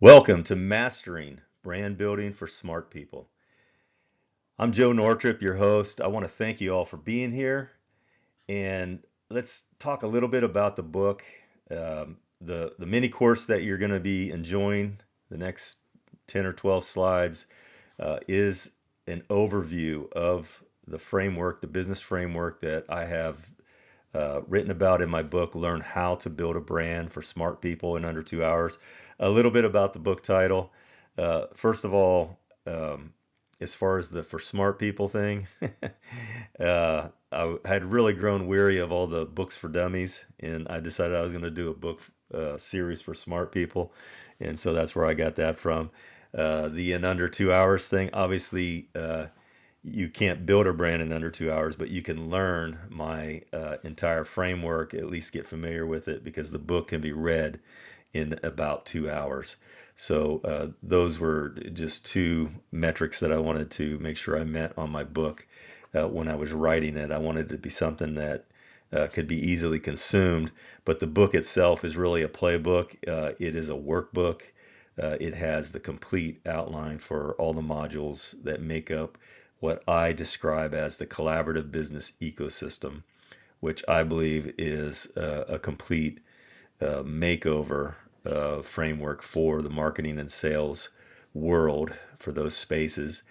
Welcome to Mastering Brand Building for Smart People. I'm Joe Nortrip, your host. I want to thank you all for being here, and let's talk a little bit about the book. The mini course that you're going to be enjoying, the next 10 or 12 slides, is an overview of the framework, the business framework that I have written about in my book, Learn How to Build a Brand for Smart People in Under 2 Hours. A little bit about the book title. First of all, as far as the for smart people thing, I had really grown weary of all the books for dummies, and I decided I was going to do a book series for smart people, and so that's where I got that from. The in under 2 hours thing, obviously, you can't build a brand in under 2 hours, but you can learn my entire framework, at least get familiar with it, because the book can be read in about 2 hours. So those were just two metrics that I wanted to make sure I met on my book when I was writing it. I wanted it to be something that could be easily consumed, but the book itself is really a playbook. It is a workbook. It has the complete outline for all the modules that make up what I describe as the collaborative business ecosystem, which I believe is a complete makeover framework for the marketing and sales world for those spaces.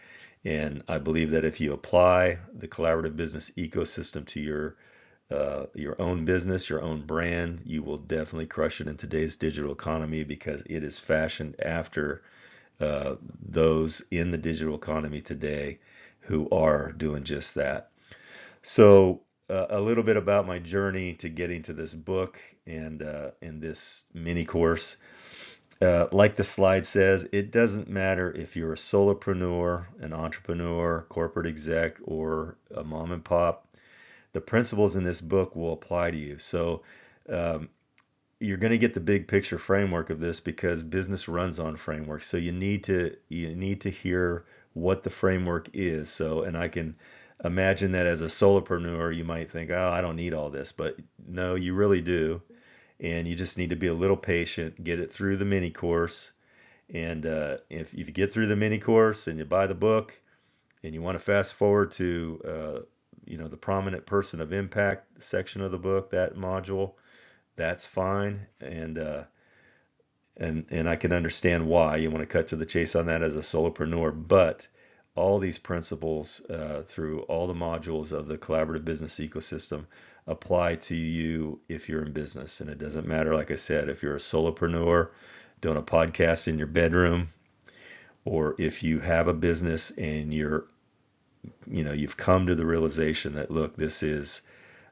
And I believe that if you apply the collaborative business ecosystem to your own business, your own brand, you will definitely crush it in today's digital economy because it is fashioned after those in the digital economy today who are doing just that. So, a little bit about my journey to getting to this book and in this mini course. Like the slide says, it doesn't matter if you're a solopreneur, an entrepreneur, corporate exec, or a mom and pop. The principles in this book will apply to you. So, um, you're going to get the big picture framework of this because business runs on frameworks. So you need to hear what the framework is. So, and I can imagine that as a solopreneur, you might think, "Oh, I don't need all this," but no, you really do. And you just need to be a little patient, get it through the mini course. And if you get through the mini course and you buy the book and you want to fast forward to the prominent person of impact section of the book, that module, that's fine. And I can understand why you want to cut to the chase on that as a solopreneur. But all these principles through all the modules of the collaborative business ecosystem apply to you if you're in business. And it doesn't matter, like I said, if you're a solopreneur doing a podcast in your bedroom, or if you have a business and you've come to the realization that, look, there's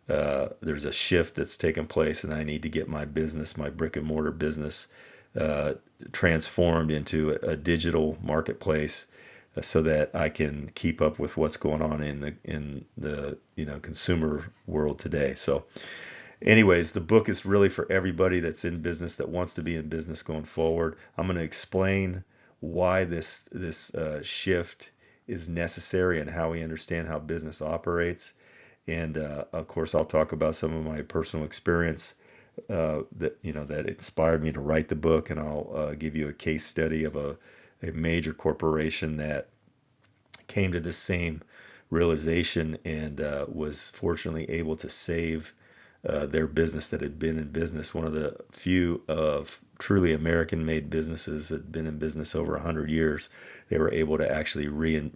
a shift that's taken place, and I need to get my business, my brick and mortar business, uh, transformed into a digital marketplace, so that I can keep up with what's going on in the consumer world today. So, anyways, the book is really for everybody that's in business, that wants to be in business going forward. I'm going to explain why this shift is necessary and how we understand how business operates. And of course, I'll talk about some of my personal experience that inspired me to write the book, and I'll give you a case study of a major corporation that came to the same realization and was fortunately able to save their business that had been in business. One of the few of truly American-made businesses that had been in business over 100 years. They were able to actually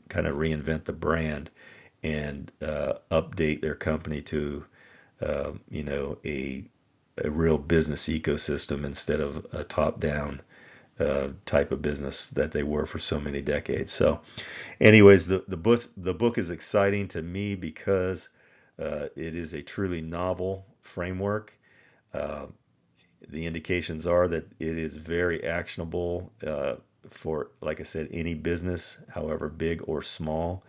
kind of reinvent the brand and update their company to a real business ecosystem instead of a top-down type of business that they were for so many decades. So, anyways, the book is exciting to me because it is a truly novel framework. Uh, the indications are that it is very actionable for, like I said, any business, however big or small,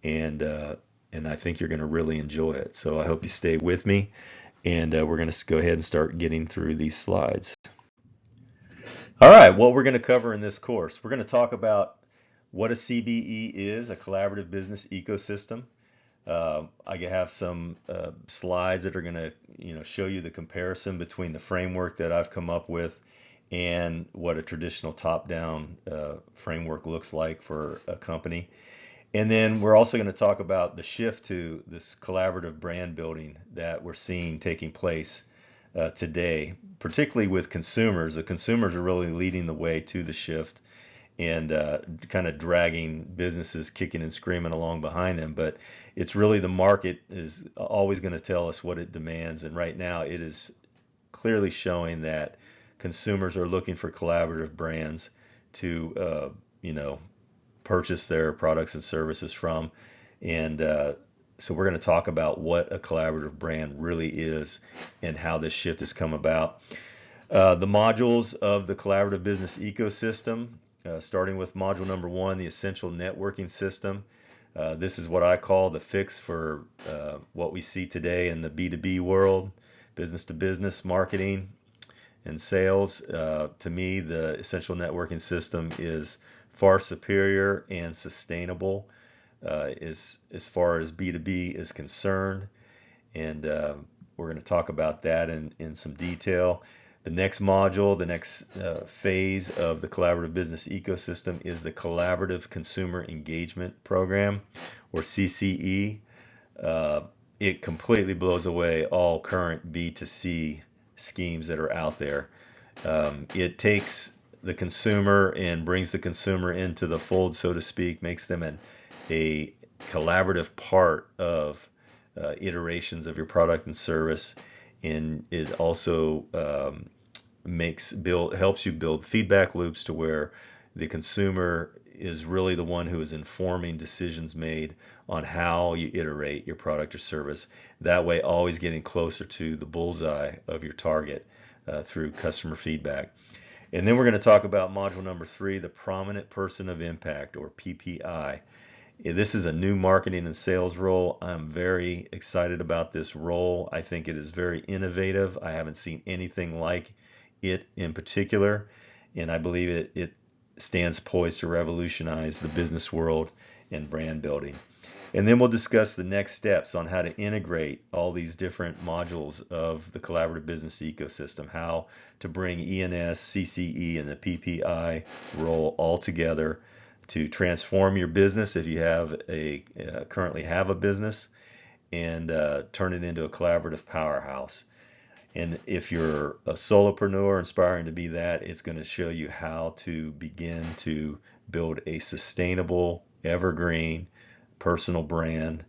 and uh, and I think you're going to really enjoy it. So I hope you stay with me, and we're going to go ahead and start getting through these slides. All right, what we're going to cover in this course, we're going to talk about what a CBE is, a collaborative business ecosystem. I have some slides that are going to show you the comparison between the framework that I've come up with and what a traditional top-down framework looks like for a company. And then we're also going to talk about the shift to this collaborative brand building that we're seeing taking place today, particularly with consumers. The consumers are really leading the way to the shift and kind of dragging businesses kicking and screaming along behind them. But it's really the market is always going to tell us what it demands. And right now it is clearly showing that consumers are looking for collaborative brands to, purchase their products and services from. And so we're going to talk about what a collaborative brand really is and how this shift has come about. The modules of the collaborative business ecosystem, starting with module number 1, the essential networking system. This is what I call the fix for what we see today in the B2B world, business to business marketing and sales. To me, the essential networking system is far superior and sustainable as far as B2B is concerned. And we're going to talk about that in some detail. The next module, the next phase of the collaborative business ecosystem is the Collaborative Consumer Engagement Program, or CCE. It completely blows away all current B2C schemes that are out there. It takes the consumer and brings the consumer into the fold, so to speak, makes them a collaborative part of iterations of your product and service, and it also helps you build feedback loops to where the consumer is really the one who is informing decisions made on how you iterate your product or service. That way, always getting closer to the bullseye of your target through customer feedback. And then we're going to talk about module number 3, the Prominent Person of Impact, or PPI. This is a new marketing and sales role. I'm very excited about this role. I think it is very innovative. I haven't seen anything like it in particular, and I believe it stands poised to revolutionize the business world and brand building. And then we'll discuss the next steps on how to integrate all these different modules of the collaborative business ecosystem, how to bring ENS, CCE, and the PPI role all together to transform your business if you currently have a business, and turn it into a collaborative powerhouse. And if you're a solopreneur aspiring to be that, it's going to show you how to begin to build a sustainable, evergreen, personal brand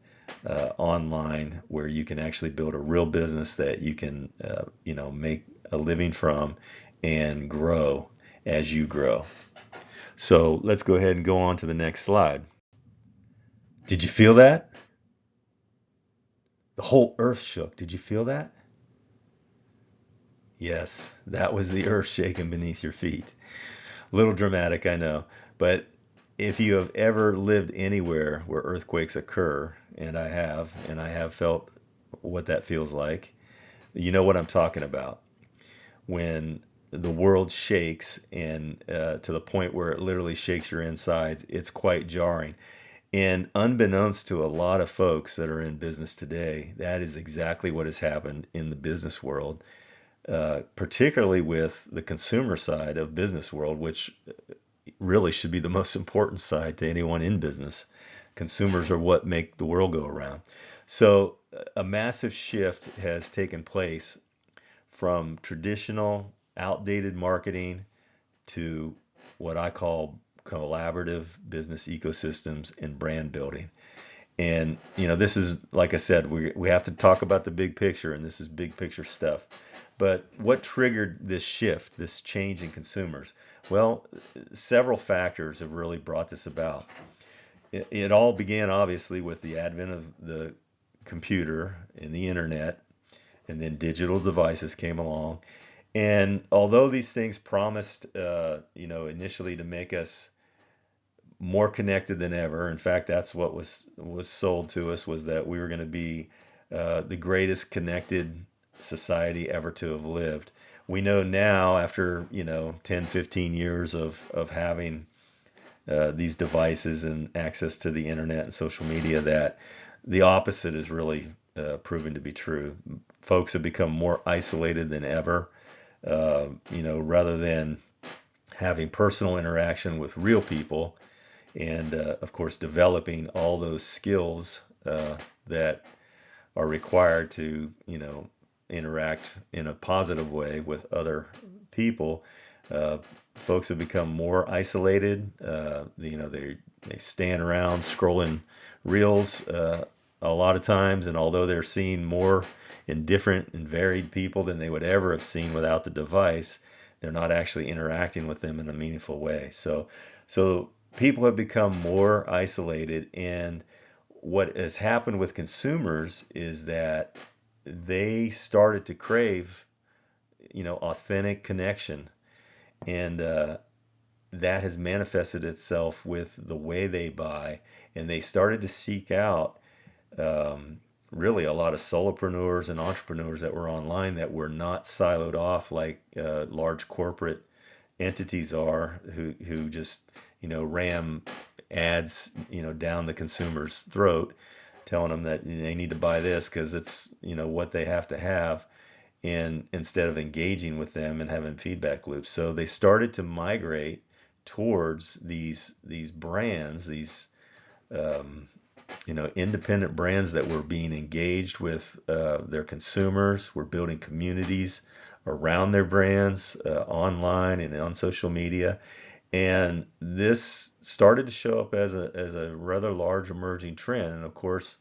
online, where you can actually build a real business that you can, make a living from and grow as you grow. So let's go ahead and go on to the next slide. Did you feel that? The whole earth shook. Did you feel that? Yes, that was the earth shaking beneath your feet. A little dramatic, I know. But if you have ever lived anywhere where earthquakes occur, and I have felt what that feels like, you know what I'm talking about. When the world shakes, and to the point where it literally shakes your insides, it's quite jarring. And unbeknownst to a lot of folks that are in business today, that is exactly what has happened in the business world, particularly with the consumer side of business world, which really should be the most important side to anyone in business. Consumers are what make the world go around. So a massive shift has taken place from traditional, outdated marketing to what I call collaborative business ecosystems and brand building. And this is, like I said, we have to talk about the big picture, and this is big picture stuff. But what triggered this shift, this change in consumers? Well, several factors have really brought this about. It all began obviously with the advent of the computer and the internet, and then digital devices came along. And although these things promised, initially to make us more connected than ever. In fact, that's what was sold to us, was that we were going to be the greatest connected society ever to have lived. We know now, after 10, 15 years of having these devices and access to the internet and social media, that the opposite is really proven to be true. Folks have become more isolated than ever. rather than having personal interaction with real people, and of course developing all those skills that are required to, interact in a positive way with other people. Uh, Folks have become more isolated. They stand around scrolling reels a lot of times, and although they're seeing more in different and varied people than they would ever have seen without the device, they're not actually interacting with them in a meaningful way. So people have become more isolated, and what has happened with consumers is that they started to crave, authentic connection, and that has manifested itself with the way they buy, and they started to seek out um, really a lot of solopreneurs and entrepreneurs that were online that were not siloed off like large corporate entities are, who just ram ads down the consumer's throat, telling them that they need to buy this because it's what they have to have, and instead of engaging with them and having feedback loops. So they started to migrate towards these brands, these um, independent brands that were being engaged with their consumers, were building communities around their brands online and on social media. And this started to show up as a rather large emerging trend. And of course,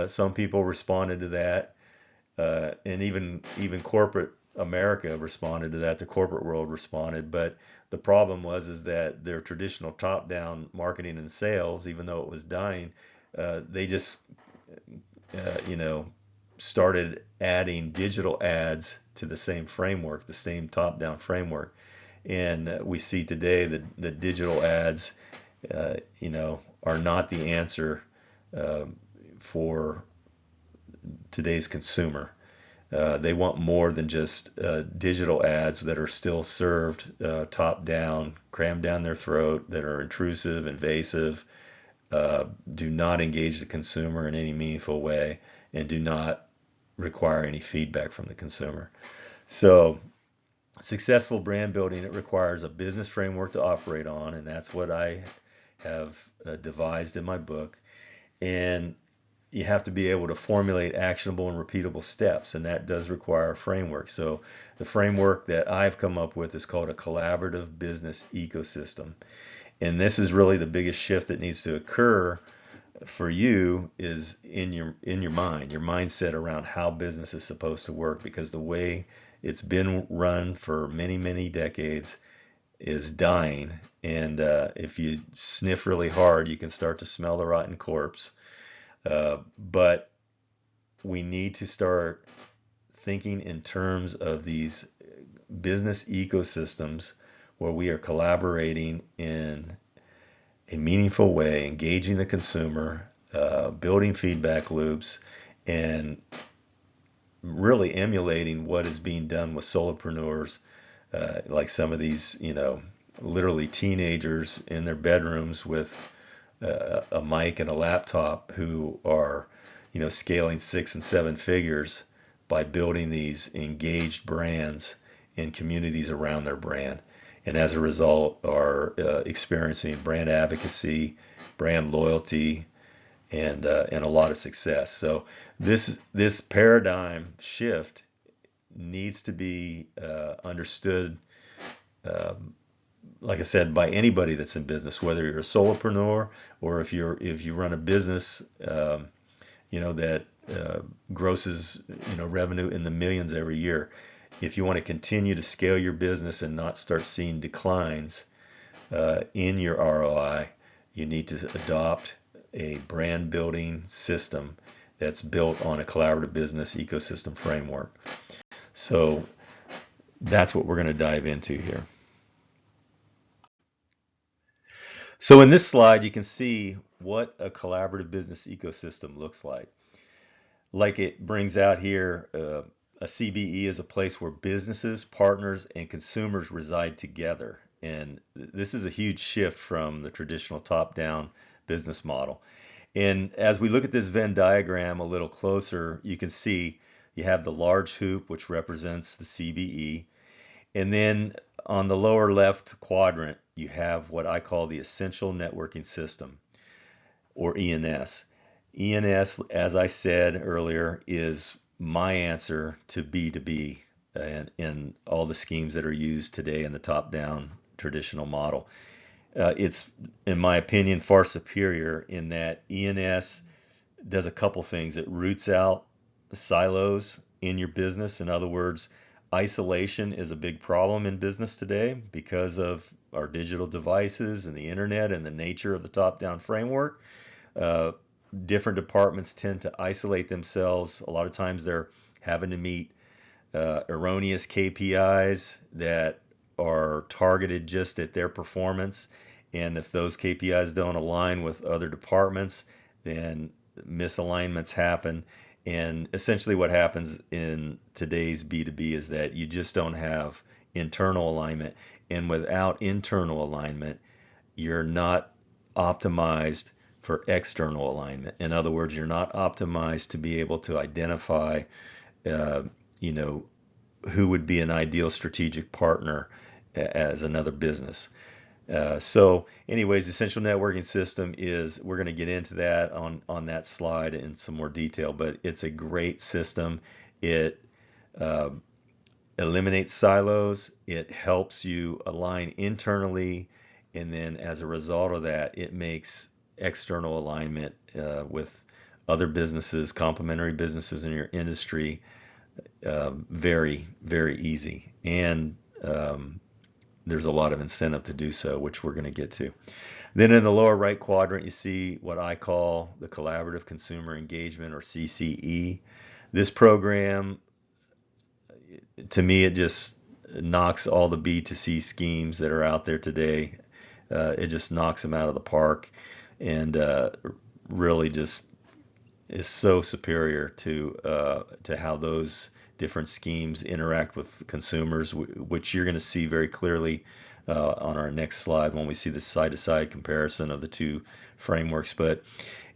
some people responded to that, and even corporate America responded to that. The corporate world responded, but the problem was is that their traditional top-down marketing and sales, even though it was dying, they just you know started adding digital ads to the same framework, the same top-down framework. And we see today that the digital ads, are not the answer uh, for today's consumer. They want more than just digital ads that are still served top down, crammed down their throat, that are intrusive, invasive, do not engage the consumer in any meaningful way, and do not require any feedback from the consumer. So, successful brand building, it requires a business framework to operate on, and that's what I have devised in my book. And you have to be able to formulate actionable and repeatable steps, and that does require a framework. So the framework that I've come up with is called a collaborative business ecosystem. And this is really the biggest shift that needs to occur for you, is in your mind, your mindset around how business is supposed to work, because the way it's been run for many, many decades is dying. And if you sniff really hard, you can start to smell the rotten corpse. But we need to start thinking in terms of these business ecosystems where we are collaborating in a meaningful way, engaging the consumer, building feedback loops, and really emulating what is being done with solopreneurs, like some of these, literally teenagers in their bedrooms with a mic and a laptop, who are, scaling 6 and 7 figures by building these engaged brands and communities around their brand. And as a result, are experiencing brand advocacy, brand loyalty, and a lot of success. So this paradigm shift needs to be understood, um, like I said, by anybody that's in business, whether you're a solopreneur or if you run a business, that grosses revenue in the millions every year. If you want to continue to scale your business and not start seeing declines in your ROI, you need to adopt a brand building system that's built on a collaborative business ecosystem framework. So that's what we're going to dive into here. So in this slide, you can see what a collaborative business ecosystem looks like. Like it brings out here, a CBE is a place where businesses, partners, and consumers reside together. And this is a huge shift from the traditional top-down business model. And as we look at this Venn diagram a little closer, you can see you have the large hoop, which represents the CBE, And then on the lower left quadrant, you have what I call the Essential Networking System, or ENS. ENS, as I said earlier, is my answer to B2B and in all the schemes that are used today in the top-down traditional model. It's, in my opinion, far superior in that ENS does a couple things. It roots out silos in your business. In other words, isolation is a big problem in business today because of our digital devices and the internet and the nature of the top-down framework. Uh, Different departments tend to isolate themselves. A lot of times they're having to meet erroneous KPIs that are targeted just at their performance. And if those KPIs don't align with other departments, then misalignments happen. And essentially, what happens in today's B2B is that you just don't have internal alignment. And without internal alignment, you're not optimized for external alignment. In other words, you're not optimized to be able to identify, uh, you know, who would be an ideal strategic partner as another business. Anyways, the essential networking system is, we're going to get into that on that slide in some more detail, but it's a great system. It uh, eliminates silos. It helps you align internally, and then as a result of that, it makes external alignment with other businesses, complementary businesses in your industry, very, very easy. And there's a lot of incentive to do so, which we're going to get to. Then in the lower right quadrant, you see what I call the Collaborative Consumer Engagement, or CCE. This program, to me, it just knocks all the B2C schemes that are out there today. It just knocks them out of the park, and really just is so superior to how those different schemes interact with consumers, which you're going to see very clearly on our next slide when we see the side-to-side comparison of the two frameworks. But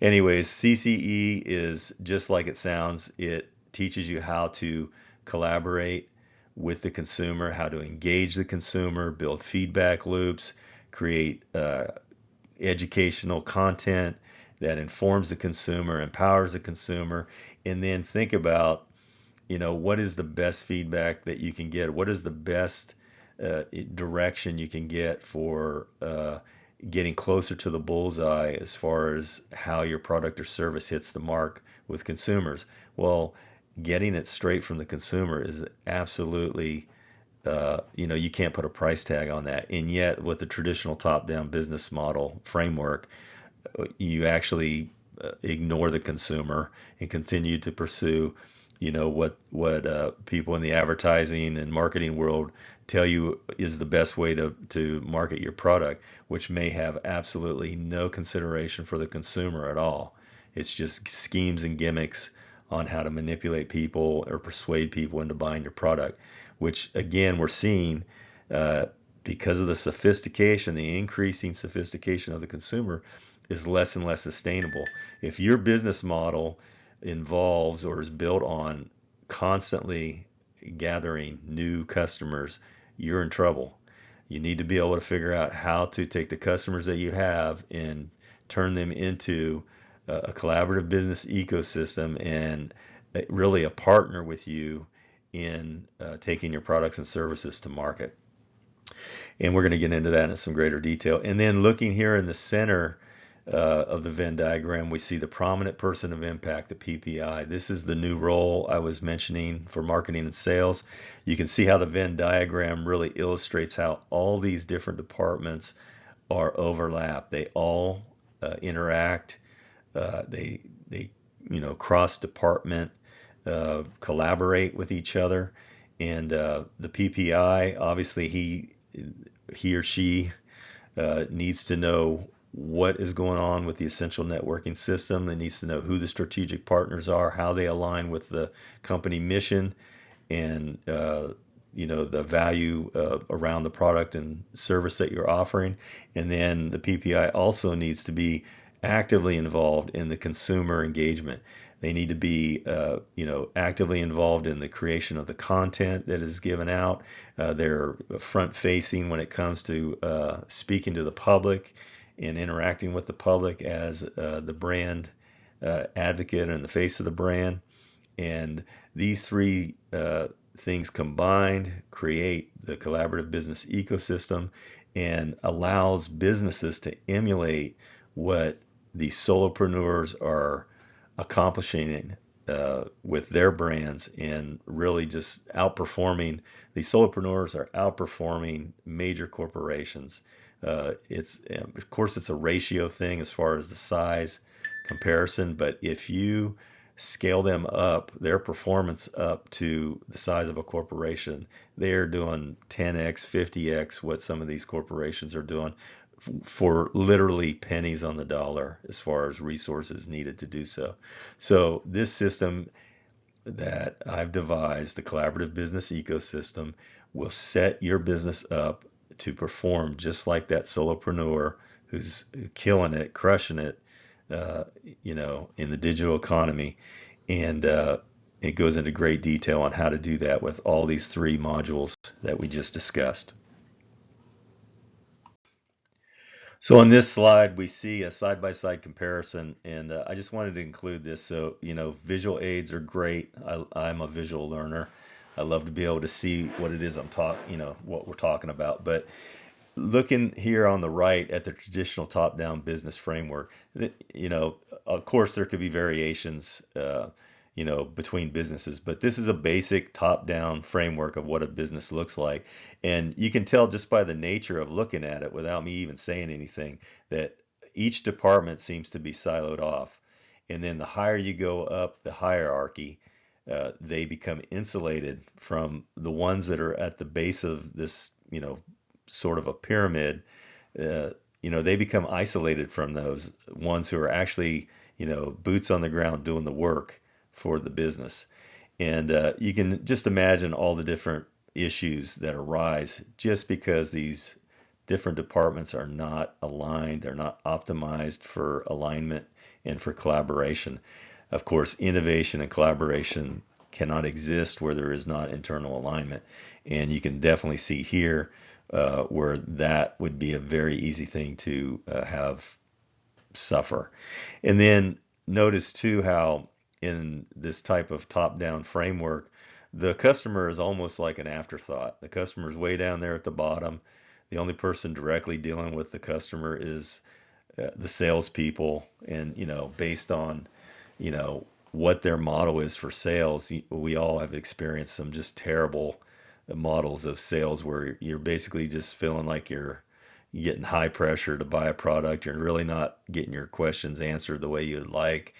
anyways, CCE is just like it sounds. It teaches you how to collaborate with the consumer, how to engage the consumer, build feedback loops, create educational content that informs the consumer, empowers the consumer, and then think about, what is the best feedback that you can get? What is the best direction you can get for getting closer to the bullseye as far as how your product or service hits the mark with consumers? Well, getting it straight from the consumer is absolutely, you can't put a price tag on that. And yet, with the traditional top-down business model framework, you actually ignore the consumer and continue to pursue, what people in the advertising and marketing world tell you is the best way to market your product, which may have absolutely no consideration for the consumer at all. It's just schemes and gimmicks on how to manipulate people or persuade people into buying your product, which again we're seeing because of the sophistication, the increasing sophistication of the consumer, is less and less sustainable. If your business model involves or is built on constantly gathering new customers, you're in trouble. You need to be able to figure out how to take the customers that you have and turn them into a collaborative business ecosystem, and really a partner with you in taking your products and services to market. And we're going to get into that in some greater detail. And then looking here in the center of the Venn diagram, we see the prominent person of impact, the PPI. This is the new role I was mentioning for marketing and sales. You can see how the Venn diagram really illustrates how all these different departments are overlapped. They all interact. They cross department, collaborate with each other. And the PPI, obviously, he or she needs to know what is going on with the essential networking system. It needs to know who the strategic partners are, how they align with the company mission, and the value around the product and service that you're offering. And then the PPI also needs to be actively involved in the consumer engagement. They need to be, actively involved in the creation of the content that is given out. They're front facing when it comes to speaking to the public and interacting with the public as the brand advocate and the face of the brand. And these three things combined create the collaborative business ecosystem and allows businesses to emulate what the solopreneurs are accomplishing with their brands and really just outperforming. The solopreneurs are outperforming major corporations. It's of course it's a ratio thing as far as the size comparison, but if you scale them up, their performance up to the size of a corporation, they are doing 10x, 50x what some of these corporations are doing for literally pennies on the dollar as far as resources needed to do so. So this system that I've devised, the collaborative business ecosystem, will set your business up to perform just like that solopreneur who's killing it, crushing it, uh, in the digital economy. And it goes into great detail on how to do that with all these three modules that we just discussed. So on this slide, we see a side-by-side comparison, and I just wanted to include this. So, visual aids are great. I'm a visual learner. I love to be able to see what it is what we're talking about. But looking here on the right at the traditional top-down business framework, of course there could be variations, between businesses, but this is a basic top-down framework of what a business looks like. And you can tell just by the nature of looking at it without me even saying anything that each department seems to be siloed off. And then the higher you go up the hierarchy, they become insulated from the ones that are at the base of this, sort of a pyramid. uh, they become isolated from those ones who are actually, boots on the ground doing the work for the business. And you can just imagine all the different issues that arise just because these different departments are not aligned, they're not optimized for alignment and for collaboration. Of course, innovation and collaboration cannot exist where there is not internal alignment. And you can definitely see here where that would be a very easy thing to have suffer. And then notice too how in this type of top-down framework, the customer is almost like an afterthought. The customer is way down there at the bottom. The only person directly dealing with the customer is the salespeople, and based on what their model is for sales, we all have experienced some just terrible models of sales where you're basically just feeling like you're getting high pressure to buy a product. You're really not getting your questions answered the way you'd like.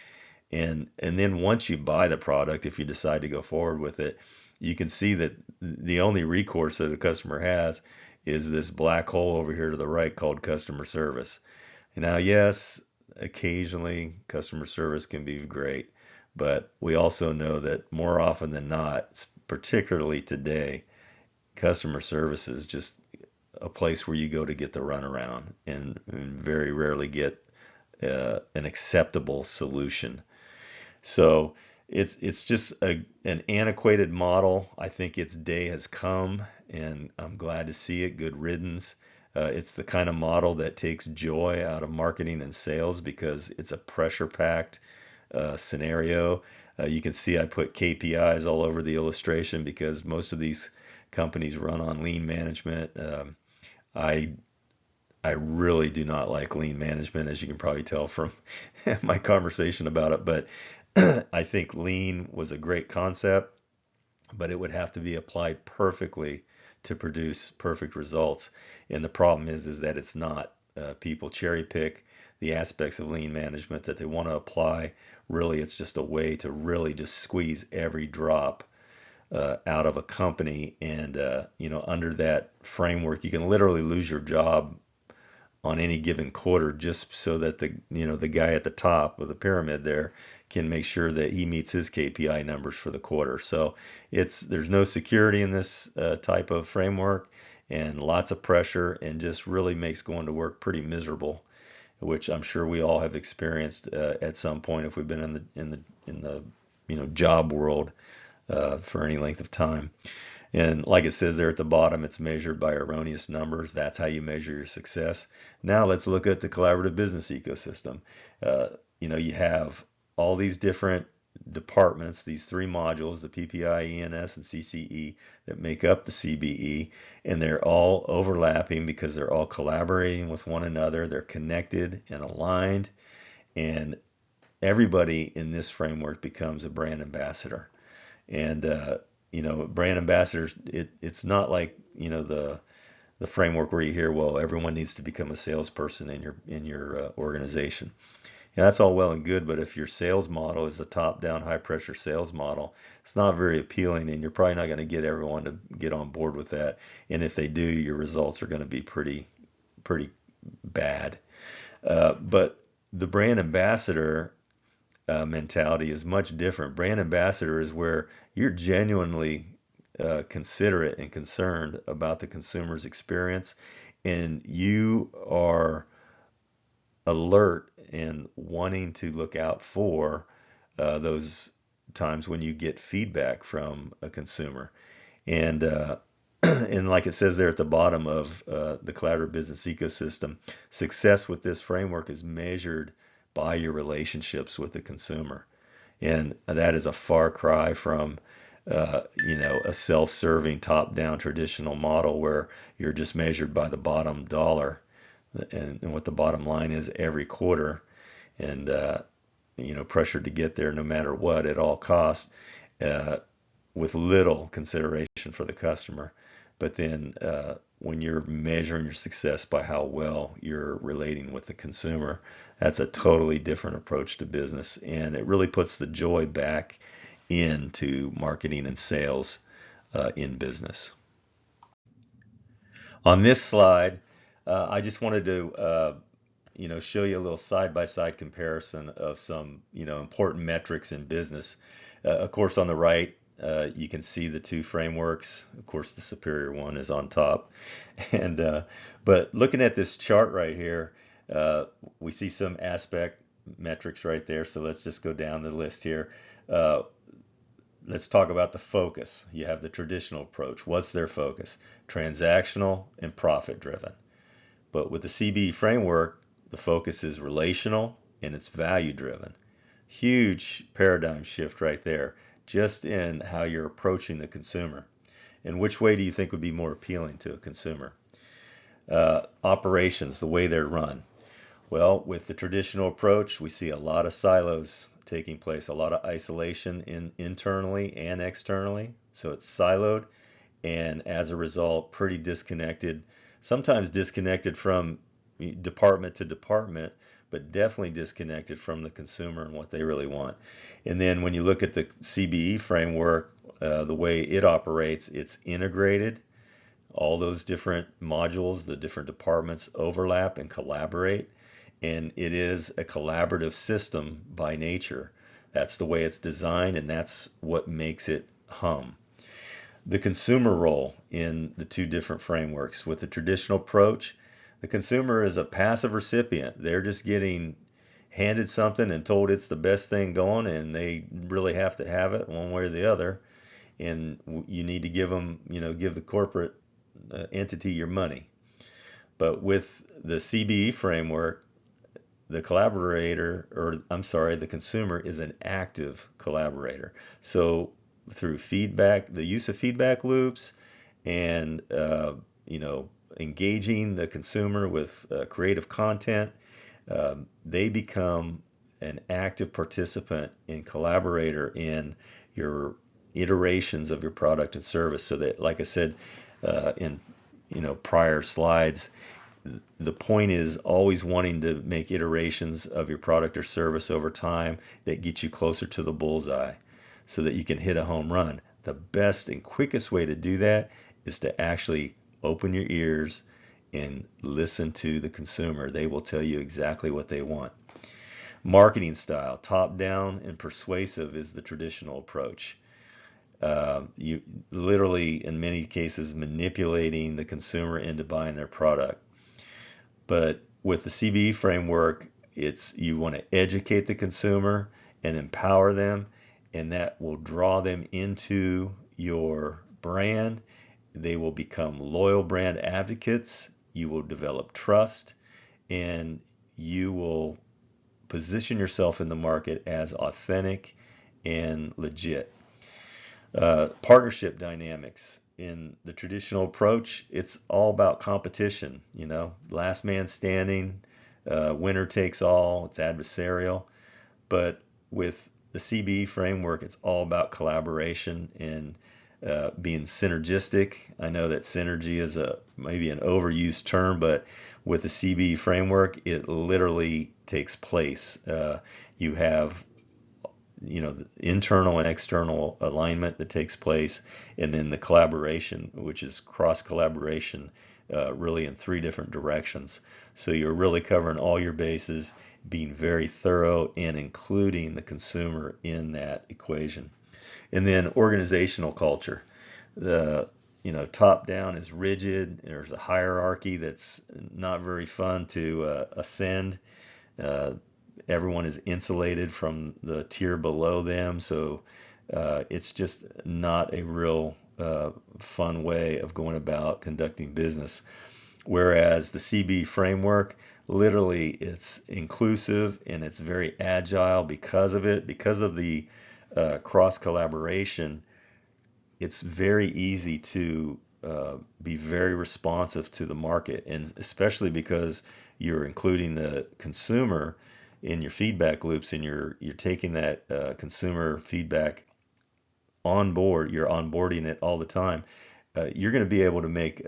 And then once you buy the product, if you decide to go forward with it, you can see that the only recourse that a customer has is this black hole over here to the right called customer service. Now, yes, occasionally customer service can be great, but we also know that more often than not, particularly today, customer service is just a place where you go to get the runaround and very rarely get an acceptable solution. So it's just an antiquated model. I think its day has come, and I'm glad to see it. Good riddance. It's the kind of model that takes joy out of marketing and sales because it's a pressure-packed scenario. You can see I put KPIs all over the illustration because most of these companies run on lean management. I I really do not like lean management, as you can probably tell from my conversation about it. But I think lean was a great concept, but it would have to be applied perfectly to produce perfect results. And the problem is that it's not. People cherry pick the aspects of lean management that they want to apply. Really, it's just a way to really just squeeze every drop out of a company. And under that framework, you can literally lose your job on any given quarter just so that the guy at the top of the pyramid there can make sure that he meets his KPI numbers for the quarter. So there's no security in this type of framework and lots of pressure and just really makes going to work pretty miserable. which I'm sure we all have experienced at some point if we've been in the job world for any length of time. And like it says there at the bottom, it's measured by erroneous numbers. That's how you measure your success. Now let's look at the collaborative business ecosystem. Uh, you have all these different departments, these three modules, the PPI, ENS, and CCE, that make up the CBE, and they're all overlapping because they're all collaborating with one another. They're connected and aligned, and everybody in this framework becomes a brand ambassador. And brand ambassadors, it's not like the framework where you hear, well, everyone needs to become a salesperson in your organization. And that's all well and good, but if your sales model is a top-down, high-pressure sales model, it's not very appealing, and you're probably not going to get everyone to get on board with that. And if they do, your results are going to be pretty bad. But the brand ambassador mentality is much different. Brand ambassador is where you're genuinely considerate and concerned about the consumer's experience, and you are alert and wanting to look out for those times when you get feedback from a consumer. And and like it says there at the bottom of the collaborative business ecosystem, success with this framework is measured by your relationships with the consumer. And that is a far cry from a self-serving top-down traditional model where you're just measured by the bottom dollar and what the bottom line is every quarter, and pressured to get there no matter what at all costs, uh, with little consideration for the customer. But then when you're measuring your success by how well you're relating with the consumer, that's a totally different approach to business, and it really puts the joy back into marketing and sales in business. On this slide, I just wanted to show you a little side-by-side comparison of some important metrics in business. Of course, on the right, you can see the two frameworks. Of course, the superior one is on top. And but looking at this chart right here, we see some aspect metrics right there. So let's just go down the list here. Uh, let's talk about the focus. You have the traditional approach. What's their focus? Transactional and profit driven. But with the CBE framework, the focus is relational and it's value driven. Huge paradigm shift right there, just in how you're approaching the consumer. And which way do you think would be more appealing to a consumer? Operations, the way they're run. Well, with the traditional approach, we see a lot of silos taking place, a lot of isolation internally and externally. So it's siloed, and as a result, pretty disconnected, sometimes disconnected from department to department, but definitely disconnected from the consumer and what they really want. And then when you look at the CBE framework, the way it operates, it's integrated. All those different modules, the different departments overlap and collaborate, and it is a collaborative system by nature. That's the way it's designed, and that's what makes it hum. The consumer role in the two different frameworks. With the traditional approach, the consumer is a passive recipient. They're just getting handed something and told it's the best thing going, and they really have to have it one way or the other. And you need to give them, give the corporate entity your money. But with the CBE framework, the collaborator, or I'm sorry, the consumer is an active collaborator. So through feedback, the use of feedback loops, and engaging the consumer with creative content, they become an active participant and collaborator in your iterations of your product and service. So that, like I said in prior slides, the point is always wanting to make iterations of your product or service over time that get you closer to the bullseye so that you can hit a home run. The best and quickest way to do that is to actually open your ears and listen to the consumer. They will tell you exactly what they want. Marketing style, top down and persuasive, is the traditional approach. You literally, in many cases, manipulating the consumer into buying their product. But with the CBE framework, it's you want to educate the consumer and empower them, and that will draw them into your brand. They will become loyal brand advocates. You will develop trust, and you will position yourself in the market as authentic and legit. Partnership dynamics. In the traditional approach, it's all about competition, last man standing, winner takes all, it's adversarial. But with the CBE framework, it's all about collaboration and being synergistic. I know that synergy is maybe an overused term, but with the CBE framework, it literally takes place. You have the internal and external alignment that takes place, and then the collaboration, which is cross collaboration, really in three different directions. So you're really covering all your bases, being very thorough, and including the consumer in that equation. And then organizational culture. The top down is rigid. There's a hierarchy that's not very fun to ascend. Uh, Everyone is insulated from the tier below them, so it's just not a real fun way of going about conducting business. Whereas the CB framework, literally, it's inclusive and it's very agile because of it, because of the cross collaboration. It's very easy to be very responsive to the market, and especially because you're including the consumer in your feedback loops, and you're taking that consumer feedback on board. You're onboarding it all the time. You're going to be able to make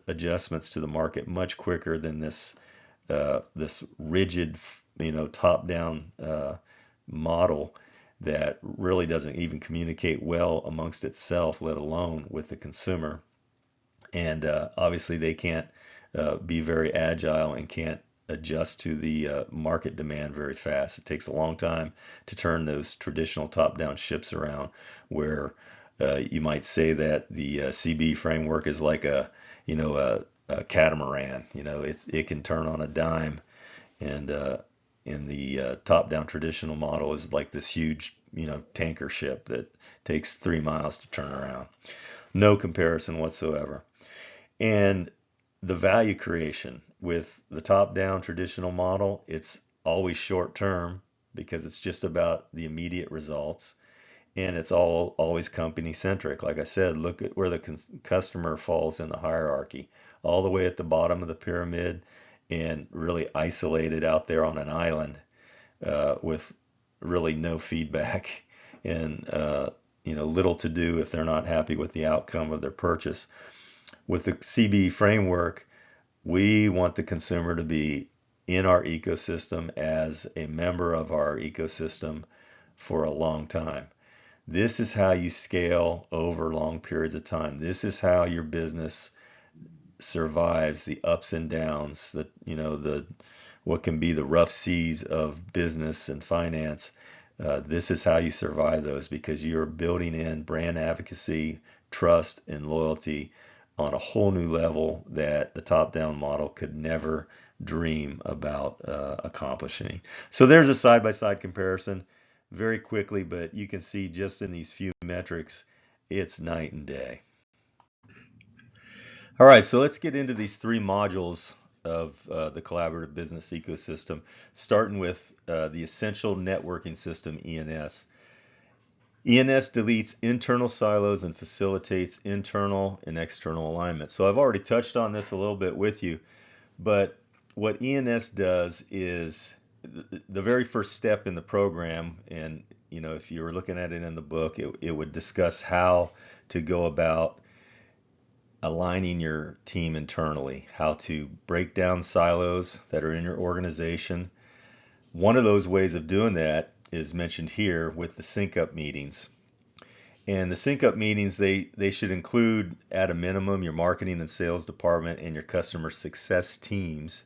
adjustments to the market much quicker than this rigid, top-down model that really doesn't even communicate well amongst itself, let alone with the consumer. And obviously, they can't be very agile and can't adjust to the market demand very fast. It takes a long time to turn those traditional top-down ships around, where you might say that the CB framework is like a catamaran. It can turn on a dime, and in the top-down traditional model is like this huge, tanker ship that takes 3 miles to turn around. No comparison whatsoever. And the value creation with the top-down traditional model, it's always short term because it's just about the immediate results, and it's always company centric. Like I said, look at where the customer falls in the hierarchy, all the way at the bottom of the pyramid, and really isolated out there on an island with really no feedback and little to do if they're not happy with the outcome of their purchase. With the CB framework, we want the consumer to be in our ecosystem as a member of our ecosystem for a long time. This is how you scale over long periods of time. This is how your business survives the ups and downs, the what can be the rough seas of business and finance. This is how you survive those, because you're building in brand advocacy, trust, and loyalty on a whole new level that the top-down model could never dream about accomplishing. So there's a side-by-side comparison very quickly, but you can see just in these few metrics, it's night and day. All right, so let's get into these three modules of the collaborative business ecosystem, starting with the essential networking system, ENS. ENS deletes internal silos and facilitates internal and external alignment. So I've already touched on this a little bit with you, but what ENS does is the very first step in the program, and if you were looking at it in the book, it would discuss how to go about aligning your team internally, how to break down silos that are in your organization. One of those ways of doing that is mentioned here with the sync up meetings. And the sync up meetings, they should include at a minimum your marketing and sales department and your customer success teams.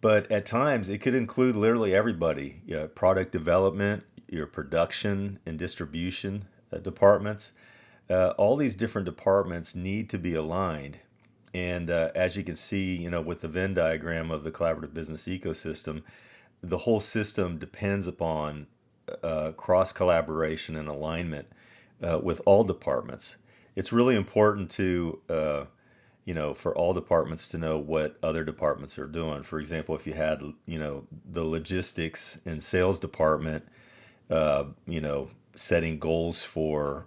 But at times it could include literally everybody, product development, your production and distribution departments. All these different departments need to be aligned, And as you can see, with the Venn diagram of the collaborative business ecosystem, the whole system depends upon cross collaboration and alignment with all departments. It's really important to for all departments to know what other departments are doing. For example, if you had, the logistics and sales department, setting goals for,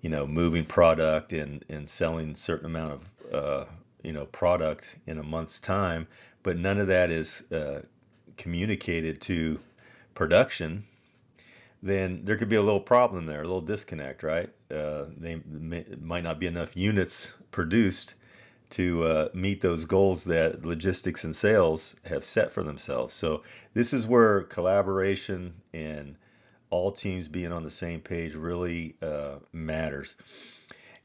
moving product and selling a certain amount of, product in a month's time, but none of that is communicated to production, then there could be a little problem there, a little disconnect, right? Might not be enough units produced to meet those goals that logistics and sales have set for themselves. So this is where collaboration and all teams being on the same page really matters.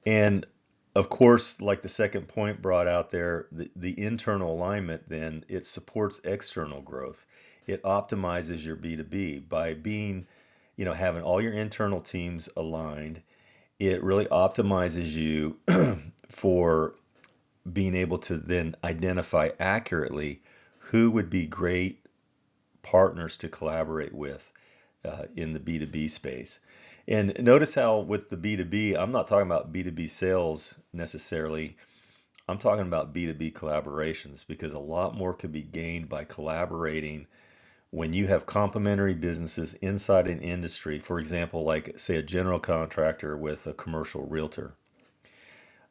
And of course, like the second point brought out there, the internal alignment, then it supports external growth. It optimizes your B2B by being, having all your internal teams aligned. It really optimizes you for being able to then identify accurately who would be great partners to collaborate with in the B2B space. And notice how with the B2B, I'm not talking about B2B sales necessarily. I'm talking about B2B collaborations because a lot more can be gained by collaborating when you have complementary businesses inside an industry. For example, like say a general contractor with a commercial realtor.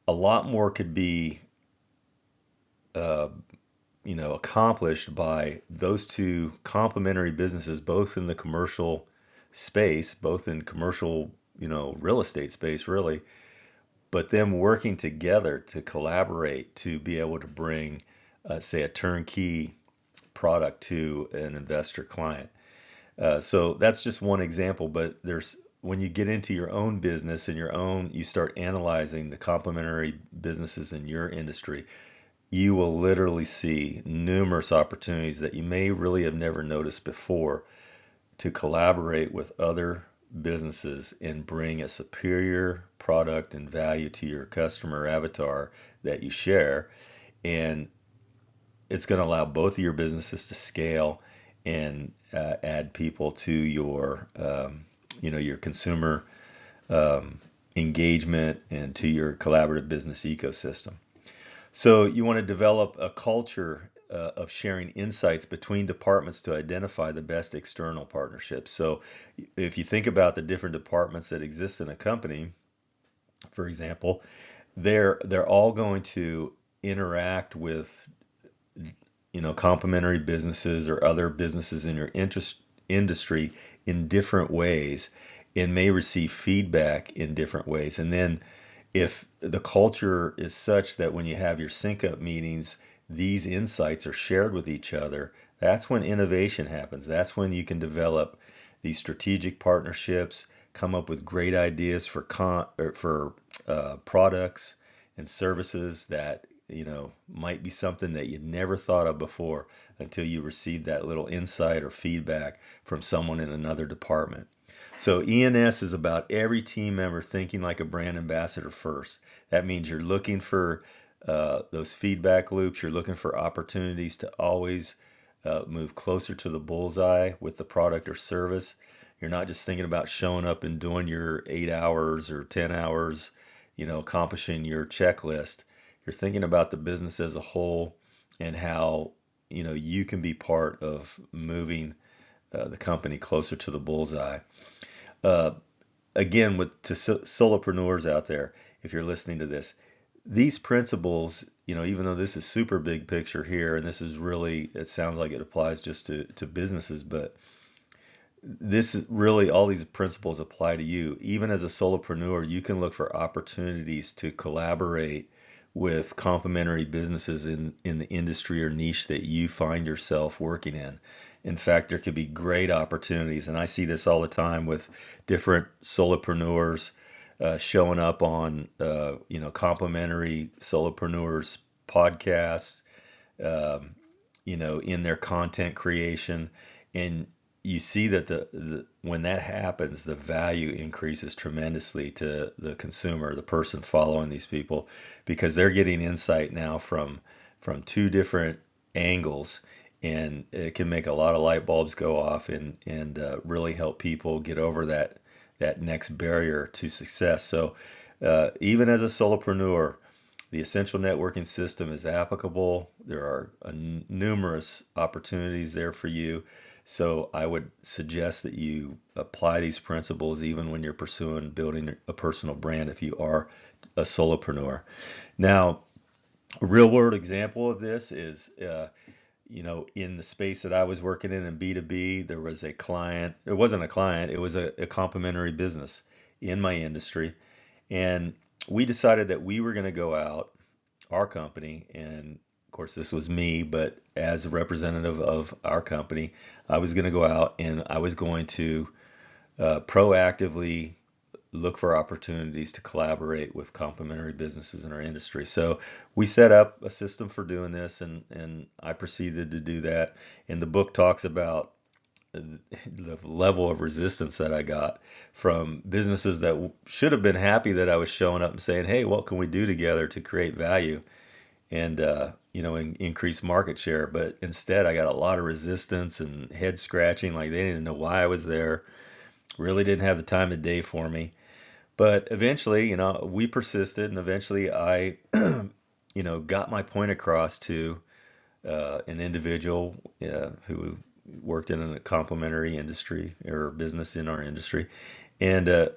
A lot more could be uh, accomplished by those two complementary businesses, both in the commercial space, both in commercial, real estate space, really, but them working together to collaborate to be able to bring, say, a turnkey product to an investor client. So that's just one example, but there's when you get into your own business and you start analyzing the complementary businesses in your industry, you will literally see numerous opportunities that you may really have never noticed before to collaborate with other businesses and bring a superior product and value to your customer avatar that you share. And it's going to allow both of your businesses to scale and add people to your consumer engagement and to your collaborative business ecosystem. So you want to develop a culture of sharing insights between departments to identify the best external partnerships. So if you think about the different departments that exist in a company, for example, they're all going to interact with complementary businesses or other businesses in your industry in different ways and may receive feedback in different ways. And then if the culture is such that when you have your sync up meetings, these insights are shared with each other, that's when innovation happens. That's when you can develop these strategic partnerships, come up with great ideas for products and services that might be something that you'd never thought of before until you receive that little insight or feedback from someone in another department. So ENS is about every team member thinking like a brand ambassador first. That means you're looking for those feedback loops. You're looking for opportunities to always move closer to the bullseye with the product or service. You're not just thinking about showing up and doing your 8 hours or 10 hours, accomplishing your checklist. You're thinking about the business as a whole and how, you can be part of moving the company closer to the bullseye. Uh, Again, solopreneurs out there, if you're listening to this, these principles, even though this is super big picture here, and this is really, it sounds like it applies just to businesses, but this is really all these principles apply to you. Even as a solopreneur, you can look for opportunities to collaborate with complementary businesses in the industry or niche that you find yourself working in. In fact, there could be great opportunities, and I see this all the time with different solopreneurs showing up on complementary solopreneurs podcasts, in their content creation, and you see that when that happens, the value increases tremendously to the consumer, the person following these people, because they're getting insight now from two different angles, and it can make a lot of light bulbs go off and really help people get over that next barrier to success. So even as a solopreneur, the essential networking system is applicable. There are numerous opportunities there for you. So I would suggest that you apply these principles even when you're pursuing building a personal brand if you are a solopreneur. Now, a real world example of this is, in the space that I was working in B2B, there was a client. It wasn't a client, it was a complementary business in my industry. And we decided that we were going to go out, our company, and of course, this was me, but as a representative of our company, I was going to go out and I was going to proactively look for opportunities to collaborate with complementary businesses in our industry. So we set up a system for doing this, and I proceeded to do that. And the book talks about the level of resistance that I got from businesses that should have been happy that I was showing up and saying, "Hey, what can we do together to create value and increase market share?" But instead, I got a lot of resistance and head scratching, like they didn't know why I was there. Really didn't have the time of day for me. But eventually, we persisted, and eventually I, got my point across to an individual who worked in a complementary industry or business in our industry. And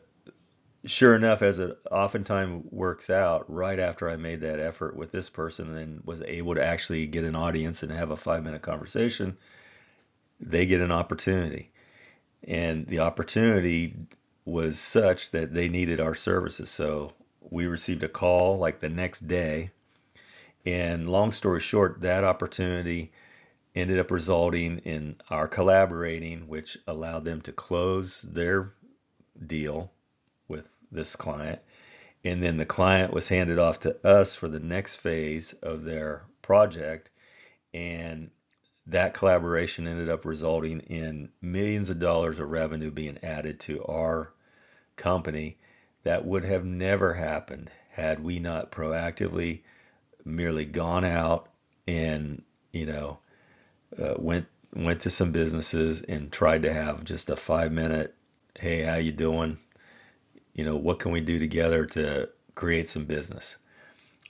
sure enough, as it oftentimes works out, right after I made that effort with this person and was able to actually get an audience and have a 5-minute conversation, they get an opportunity. And the opportunity was such that they needed our services. So we received a call like the next day. And long story short, that opportunity ended up resulting in our collaborating, which allowed them to close their deal with this client. And then the client was handed off to us for the next phase of their project. And that collaboration ended up resulting in millions of dollars of revenue being added to our company that would have never happened had we not proactively merely gone out and went to some businesses and tried to have just a 5-minute, "Hey, how you doing? What can we do together to create some business?"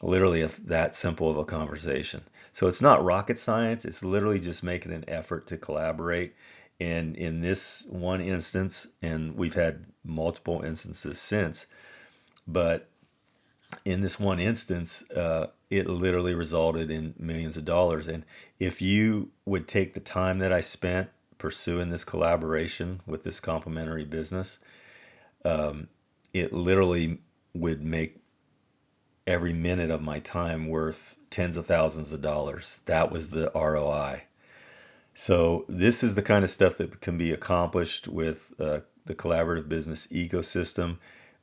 Literally that simple of a conversation. So it's not rocket science. It's literally just making an effort to collaborate. And in this one instance, and we've had multiple instances since, but in this one instance, it literally resulted in millions of dollars. And if you would take the time that I spent pursuing this collaboration with this complementary business, it literally would make every minute of my time worth tens of thousands of dollars. That was the ROI. So this is the kind of stuff that can be accomplished with the collaborative business ecosystem.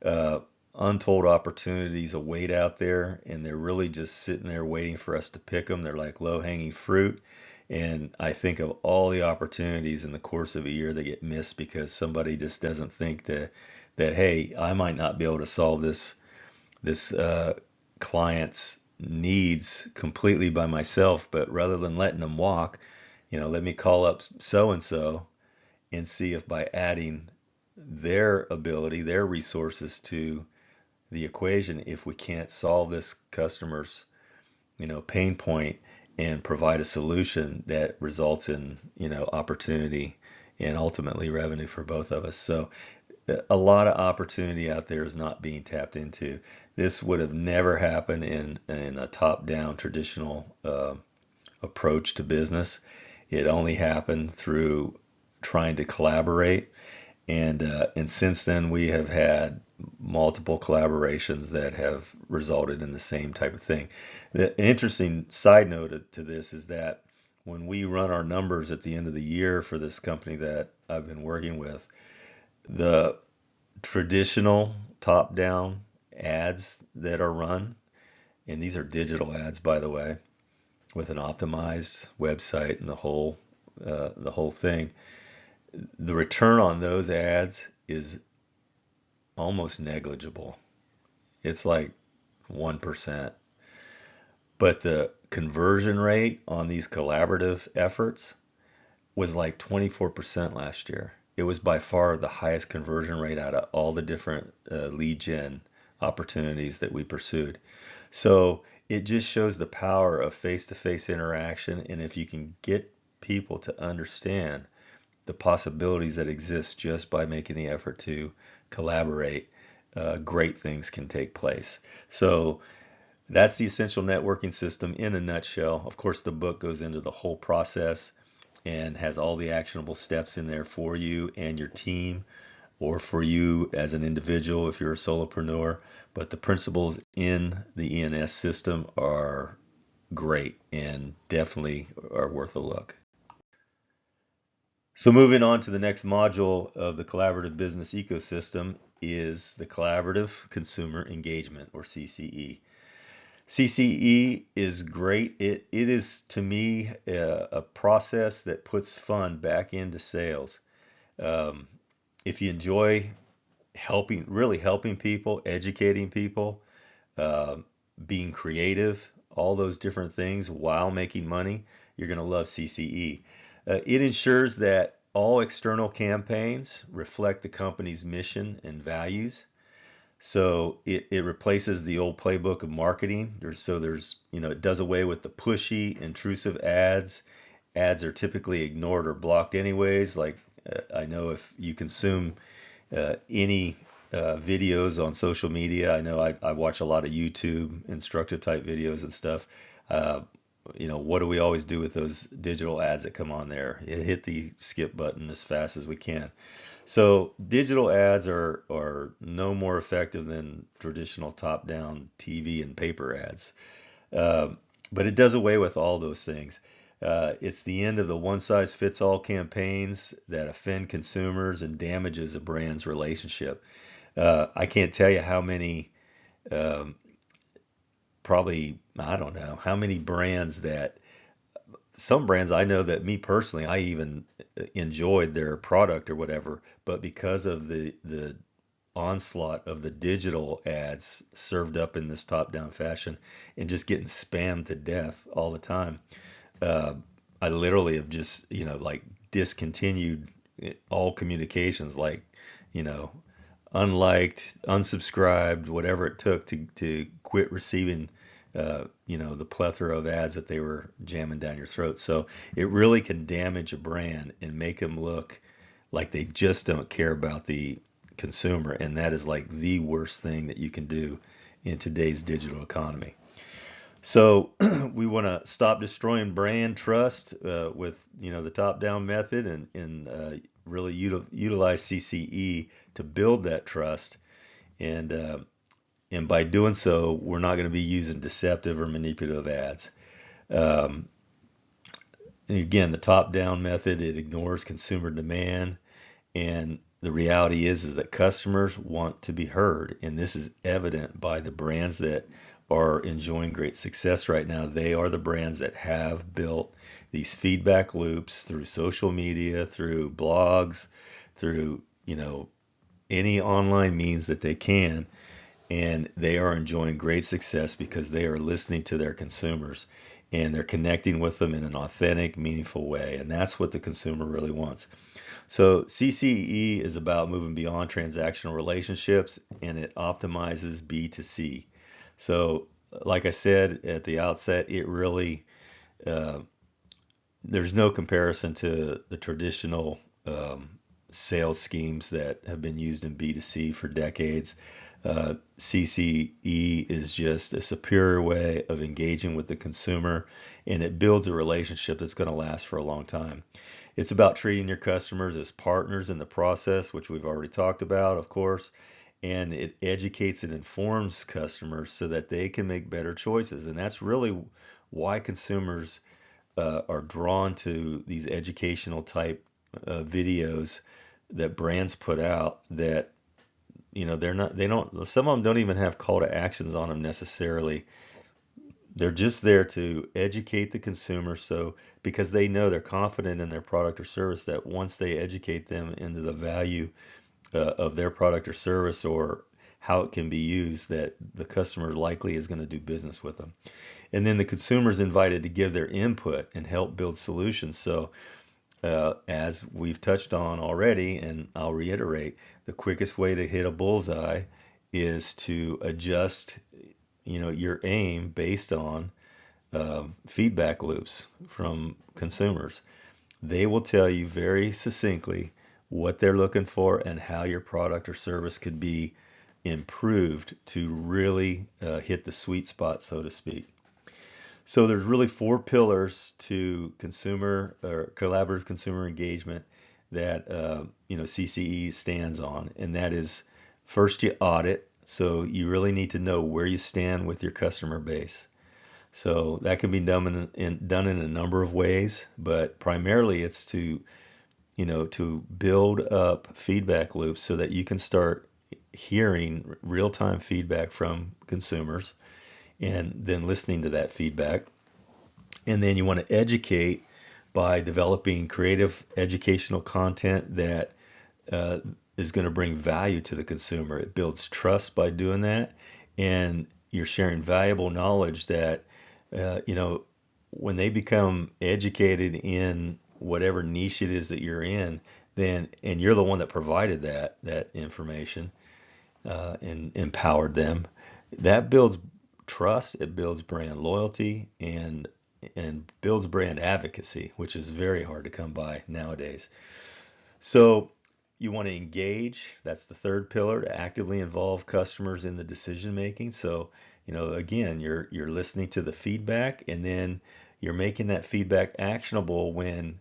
Uh, Untold opportunities await out there, and they're really just sitting there waiting for us to pick them. They're like low-hanging fruit. And I think of all the opportunities in the course of a year that get missed because somebody just doesn't think that hey, I might not be able to solve this client's needs completely by myself, but rather than letting them walk, let me call up so and so and see if by adding their ability, their resources to the equation, if we can't solve this customer's, pain point and provide a solution that results in, opportunity and ultimately revenue for both of us. So a lot of opportunity out there is not being tapped into. This would have never happened in a top-down traditional approach to business. It only happened through trying to collaborate, and since then we have had multiple collaborations that have resulted in the same type of thing. The interesting side note to this is that when we run our numbers at the end of the year for this company that I've been working with, the traditional top-down ads that are run, and these are digital ads, by the way, with an optimized website and the whole thing. The return on those ads is almost negligible. It's like 1%. But the conversion rate on these collaborative efforts was like 24% last year. It was by far the highest conversion rate out of all the different lead gen opportunities that we pursued. So it just shows the power of face to face interaction. And if you can get people to understand the possibilities that exist just by making the effort to collaborate, great things can take place. So that's the essential networking system in a nutshell. Of course, the book goes into the whole process and has all the actionable steps in there for you and your team, or for you as an individual if you're a solopreneur. But the principles in the ENS system are great and definitely are worth a look. So moving on to the next module of the collaborative business ecosystem is the collaborative consumer engagement, or CCE. CCE is great. It is, to me, a process that puts fun back into sales. Um, if you enjoy really helping people, educating people, uh, being creative, all those different things while making money, you're going to love CCE. It ensures that all external campaigns reflect the company's mission and values. So it replaces the old playbook of marketing. It does away with the pushy, intrusive ads. Ads are typically ignored or blocked anyways. Like, I know if you consume any videos on social media. I know I watch a lot of YouTube instructive type videos and stuff. Uh, what do we always do with those digital ads that come on there? Hit the skip button as fast as we can. So digital ads are no more effective than traditional top-down TV and paper ads. Uh, but it does away with all those things. It's the end of the one-size-fits-all campaigns that offend consumers and damages a brand's relationship. I can't tell you how many, um, probably, I don't know, how many brands that, some brands I know that me personally, I even enjoyed their product or whatever, but because of the onslaught of the digital ads served up in this top-down fashion and just getting spammed to death all the time, uh, I literally have just, like discontinued all communications, like, you know, unliked, unsubscribed, whatever it took to quit receiving, the plethora of ads that they were jamming down your throat. So it really can damage a brand and make them look like they just don't care about the consumer. And that is like the worst thing that you can do in today's digital economy. So we want to stop destroying brand trust with the top-down method, and really utilize CCE to build that trust. And by doing so, we're not going to be using deceptive or manipulative ads. Um, and again, the top-down method, it ignores consumer demand, and the reality is that customers want to be heard, and this is evident by the brands that are enjoying great success right now. They are the brands that have built these feedback loops through social media, through blogs, through, any online means that they can, and they are enjoying great success because they are listening to their consumers and they're connecting with them in an authentic, meaningful way, and that's what the consumer really wants. So CCE is about moving beyond transactional relationships, and it optimizes B2C. So, like I said at the outset, it really, uh, there's no comparison to the traditional sales schemes that have been used in B2C for decades. CCE is just a superior way of engaging with the consumer, and it builds a relationship that's going to last for a long time. It's about treating your customers as partners in the process, which we've already talked about, of course, and it educates and informs customers so that they can make better choices. And that's really why consumers are drawn to these educational type videos that brands put out, that they don't, some of them don't even have call to actions on them necessarily, They're just there to educate the consumer, so because they know they're confident in their product or service, that once they educate them into the value of their product or service, or how it can be used, that the customer likely is going to do business with them. And then the consumer is invited to give their input and help build solutions. So as we've touched on already, and I'll reiterate, the quickest way to hit a bullseye is to adjust, your aim based on feedback loops from consumers. They will tell you very succinctly what they're looking for and how your product or service could be improved to really hit the sweet spot, so to speak. So there's really four pillars to consumer or collaborative consumer engagement that CCE stands on, and that is, first, you audit. So you really need to know where you stand with your customer base. So that can be done in a number of ways, but primarily it's to build up feedback loops so that you can start hearing real-time feedback from consumers and then listening to that feedback. And then you want to educate by developing creative educational content that uh, is going to bring value to the consumer. It builds trust by doing that, and you're sharing valuable knowledge that, uh, you know, when they become educated in whatever niche it is that you're in, then and you're the one that provided that information and empowered them, that builds trust. It builds brand loyalty and builds brand advocacy, which is very hard to come by nowadays. So you want to engage. That's the third pillar, to actively involve customers in the decision making. So, again, you're listening to the feedback, and then you're making that feedback actionable when,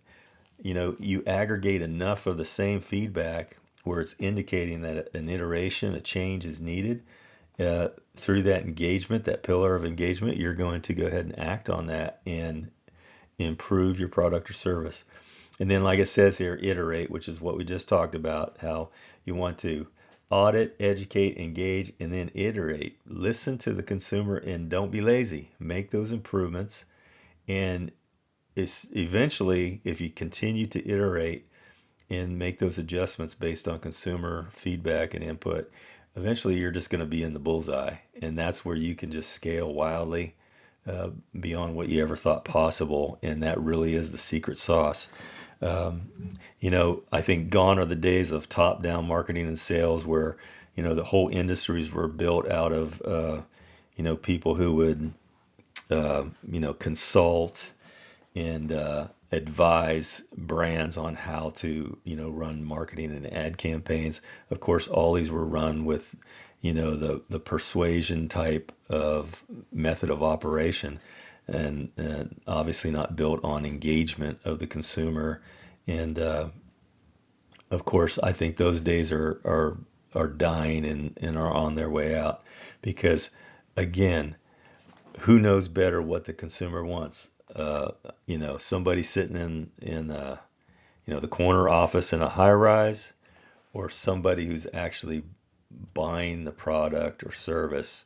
you aggregate enough of the same feedback where it's indicating that an iteration, a change is needed. Through that engagement, that pillar of engagement, you're going to go ahead and act on that and improve your product or service. And then, like it says here, iterate, which is what we just talked about, how you want to audit, educate, engage, and then iterate. Listen to the consumer and don't be lazy. Make those improvements. And it's eventually, if you continue to iterate and make those adjustments based on consumer feedback and input, eventually you're just going to be in the bullseye. And that's where you can just scale wildly beyond what you ever thought possible. And that really is the secret sauce. Um, I think gone are the days of top-down marketing and sales where, the whole industries were built out of, people who would, consult and advise brands on how to, run marketing and ad campaigns. Of course, all these were run with, the persuasion type of method of operation, and obviously not built on engagement of the consumer. And of course, I think those days are dying and are on their way out because, again, who knows better what the consumer wants? Somebody sitting in the corner office in a high rise, or somebody who's actually buying the product or service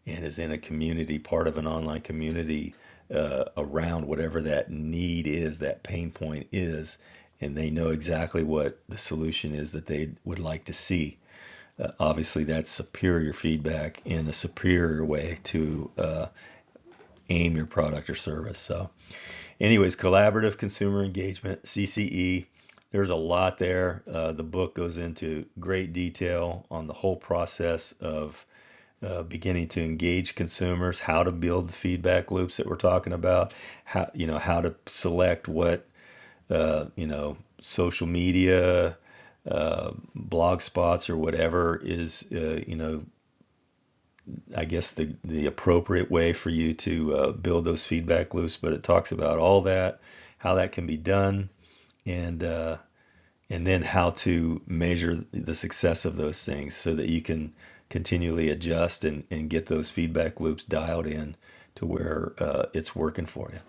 and is in a community, part of an online community around whatever that need is, that pain point is, and they know exactly what the solution is that they would like to see. Obviously, that's superior feedback and a superior way to aim your product or service. So, anyways, collaborative consumer engagement, CCE. There's a lot there. The book goes into great detail on the whole process of beginning to engage consumers, how to build the feedback loops that we're talking about, how to select what social media, blog spots or whatever is I guess the appropriate way for you to build those feedback loops. But it talks about all that, how that can be done, and uh, and then how to measure the success of those things so that you can continually adjust and get those feedback loops dialed in to where it's working for you.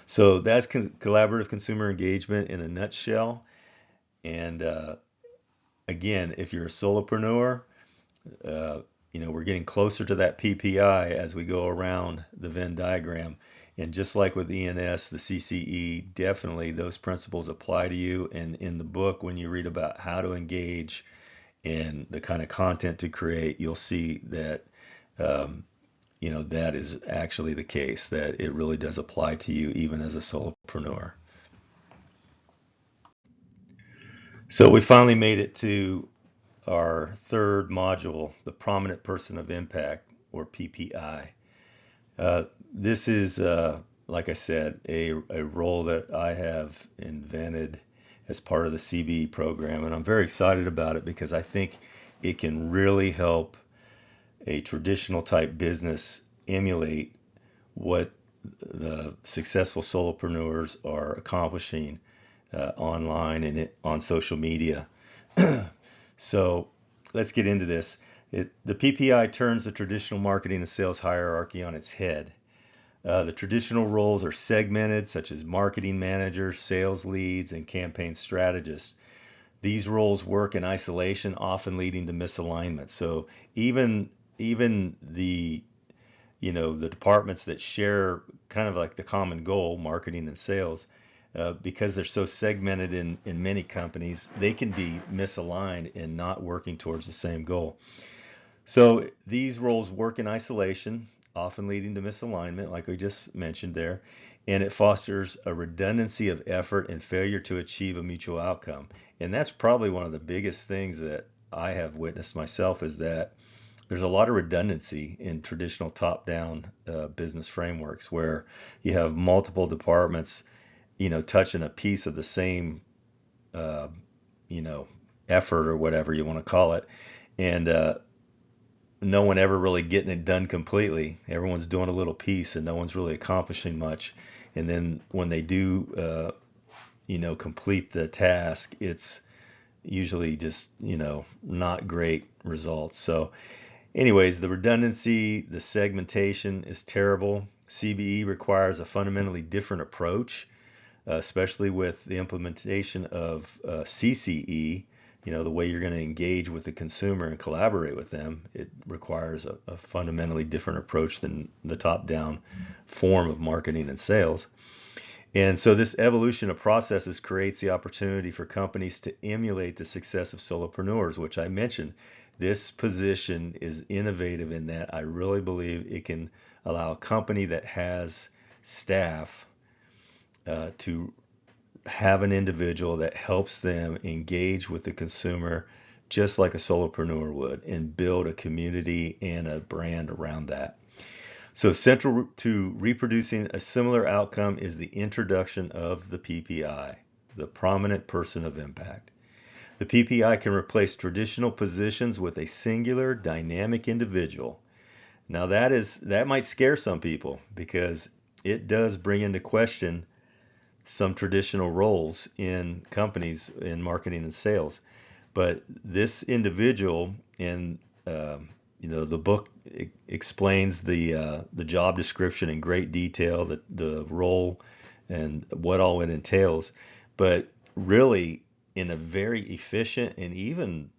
So that's collaborative consumer engagement in a nutshell. And again, if you're a solopreneur, we're getting closer to that PPI as we go around the Venn diagram. And just like with ENS, the CCE, definitely those principles apply to you. And in the book, when you read about how to engage and the kind of content to create, you'll see that um, that is actually the case, that it really does apply to you even as a solopreneur. So we finally made it to our third module, the prominent person of impact, or PPI. Uh, this is, like I said, a role that I have invented as part of the CBE program, and I'm very excited about it because I think it can really help a traditional type business emulate what the successful solopreneurs are accomplishing online and on social media. So let's get into this. The PPI turns the traditional marketing and sales hierarchy on its head. The traditional roles are segmented, such as marketing managers, sales leads, and campaign strategists. These roles work in isolation, often leading to misalignment. So even even the departments that share kind of like the common goal, marketing and sales, because they're so segmented in many companies, they can be misaligned and not working towards the same goal. So these roles work in isolation, often leading to misalignment, like we just mentioned there, and it fosters a redundancy of effort and failure to achieve a mutual outcome. And that's probably one of the biggest things that I have witnessed myself, is that there's a lot of redundancy in traditional top-down business frameworks where you have multiple departments, touching a piece of the same, uh, you know, effort or whatever you want to call it, and no one ever really getting it done completely. Everyone's doing a little piece, and no one's really accomplishing much. And then when they do, complete the task, it's usually just, not great results. So anyways, the redundancy, the segmentation is terrible. CBE requires a fundamentally different approach, especially with the implementation of CCE. The way you're going to engage with the consumer and collaborate with them, it requires a fundamentally different approach than the top-down form of marketing and sales. And so this evolution of processes creates the opportunity for companies to emulate the success of solopreneurs, which I mentioned. This position is innovative in that I really believe it can allow a company that has staff to have an individual that helps them engage with the consumer just like a solopreneur would, and build a community and a brand around that. So central to reproducing a similar outcome is the introduction of the PPI, the prominent person of impact. The PPI can replace traditional positions with a singular dynamic individual. Now that might scare some people because it does bring into question some traditional roles in companies in marketing and sales. But this individual, in the book explains the job description in great detail, the role and what all it entails, but really in a very efficient and even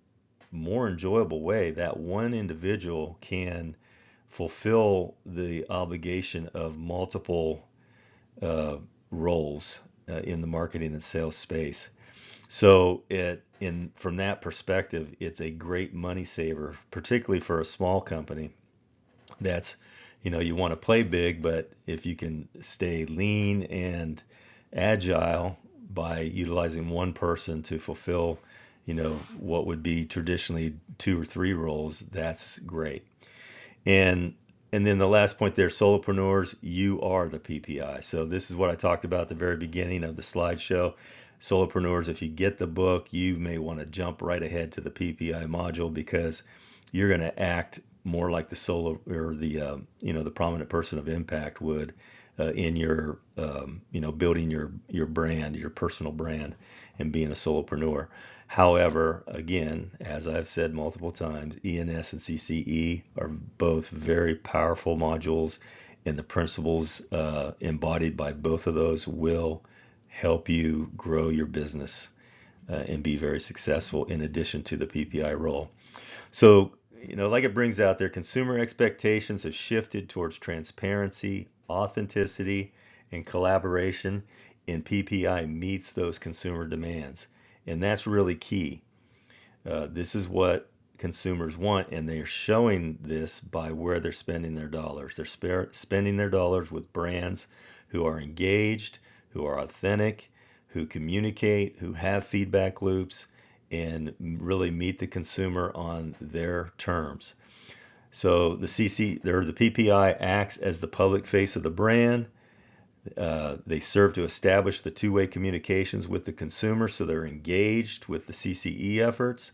more enjoyable way, that one individual can fulfill the obligation of multiple uh, roles in the marketing and sales space. So it in from that perspective, it's a great money saver, particularly for a small company that's, you want to play big, but if you can stay lean and agile by utilizing one person to fulfill, what would be traditionally two or three roles, that's great. And and then the last point there, solopreneurs, you are the PPI. So this is what I talked about at the very beginning of the slideshow. Solopreneurs, if you get the book, you may want to jump right ahead to the PPI module because you're going to act more like the solo or the prominent person of impact would in your building your brand, your personal brand, and being a solopreneur. However, again, as I've said multiple times, ENS and CCE are both very powerful modules, and the principles embodied by both of those will help you grow your business and be very successful in addition to the PPI role. So like it brings out there, consumer expectations have shifted towards transparency, authenticity, and collaboration, and PPI meets those consumer demands. And that's really key. This is what consumers want, and they're showing this by where they're spending their dollars. They're spending their dollars with brands who are engaged, who are authentic, who communicate, who have feedback loops, and really meet the consumer on their terms. So the PPI acts as the public face of the brand. They serve to establish the two-way communications with the consumer, so they're engaged with the CCE efforts,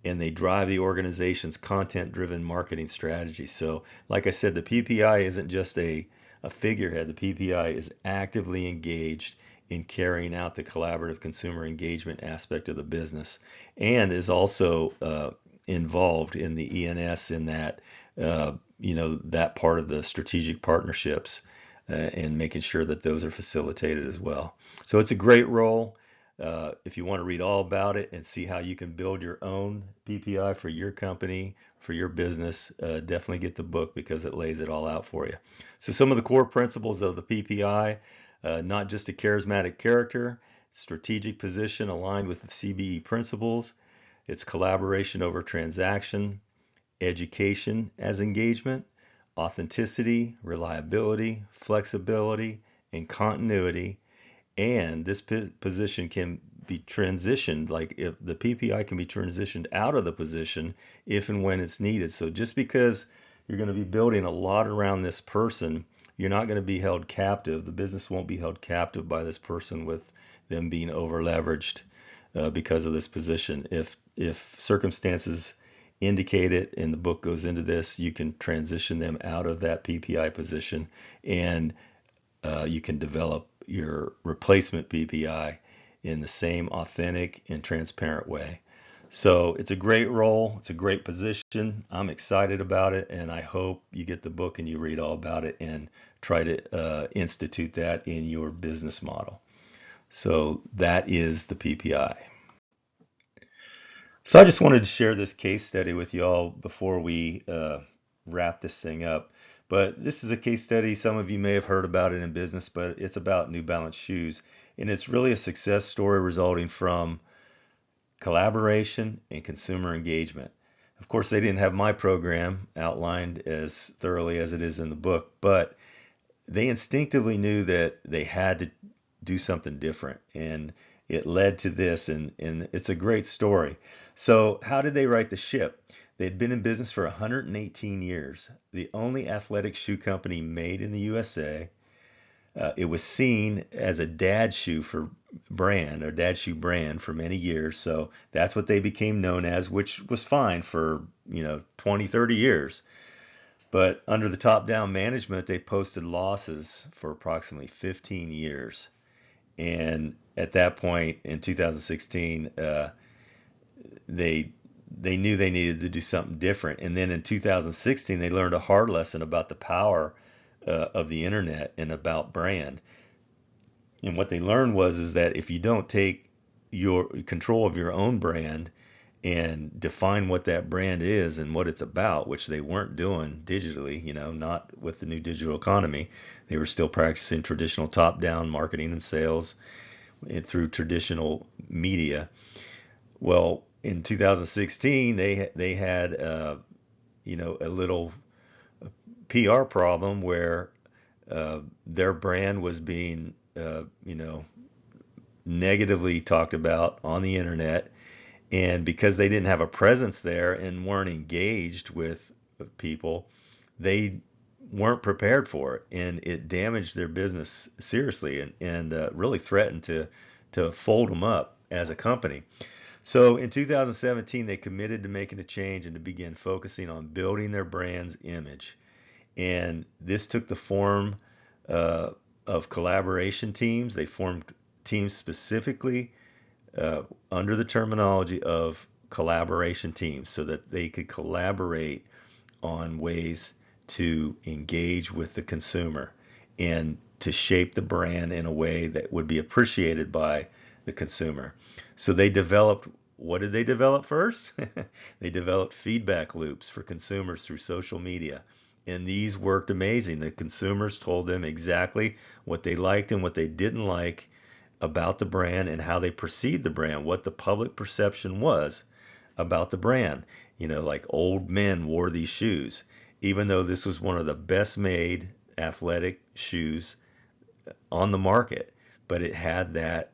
and they drive the organization's content-driven marketing strategy. So, like I said, the PPI isn't just a figurehead. The PPI is actively engaged in carrying out the collaborative consumer engagement aspect of the business, and is also involved in the ENS in that that part of the strategic partnerships and making sure that those are facilitated as well. So it's a great role. If you want to read all about it and see how you can build your own PPI for your company, for your business, definitely get the book because it lays it all out for you. So some of the core principles of the PPI, not just a charismatic character, strategic position aligned with the CBE principles, it's collaboration over transaction, education as engagement, authenticity, reliability, flexibility, and continuity. And this position can be transitioned, like if the PPI can be transitioned out of the position if and when it's needed. So just because you're going to be building a lot around this person, you're not going to be held captive. The business won't be held captive by this person with them being over leveraged because of this position. If circumstances indicate it and the book goes into this, you can transition them out of that PPI position, and you can develop your replacement PPI in the same authentic and transparent way. So it's a great role. It's a great position. I'm excited about it, and I hope you get the book and you read all about it and try to institute that in your business model. So that is the PPI. So I just wanted to share this case study with you all before we wrap this thing up. But this is a case study. Some of you may have heard about it in business, but it's about New Balance shoes. And it's really a success story resulting from collaboration and consumer engagement. Of course, they didn't have my program outlined as thoroughly as it is in the book, but they instinctively knew that they had to do something different. And it led to this, and it's a great story. So, how did they right the ship? They'd been in business for 118 years, the only athletic shoe company made in the USA. It was seen as a dad shoe for brand or dad shoe brand for many years. So that's what they became known as, which was fine for, 20, 30 years. But under the top down management, they posted losses for approximately 15 years. And at that point in 2016, they they knew they needed to do something different. And then in 2016, they learned a hard lesson about the power of the internet and about brand. And what they learned was is that if you don't take your control of your own brand and define what that brand is and what it's about, which they weren't doing digitally, not with the new digital economy. They were still practicing traditional top-down marketing and sales through traditional media. Well, in 2016, they had a little PR problem where their brand was being negatively talked about on the internet, and because they didn't have a presence there and weren't engaged with people, they weren't prepared for it, and it damaged their business seriously, and really threatened to fold them up as a company. So in 2017, they committed to making a change and to begin focusing on building their brand's image. And this took the form uh, of collaboration teams. They formed teams specifically under the terminology of collaboration teams so that they could collaborate on ways to engage with the consumer and to shape the brand in a way that would be appreciated by the consumer. So they developed what did they develop first? They developed feedback loops for consumers through social media. And these worked amazing. The consumers told them exactly what they liked and what they didn't like about the brand and how they perceived the brand, what the public perception was about the brand. Like old men wore these shoes, even though this was one of the best made athletic shoes on the market. But it had that,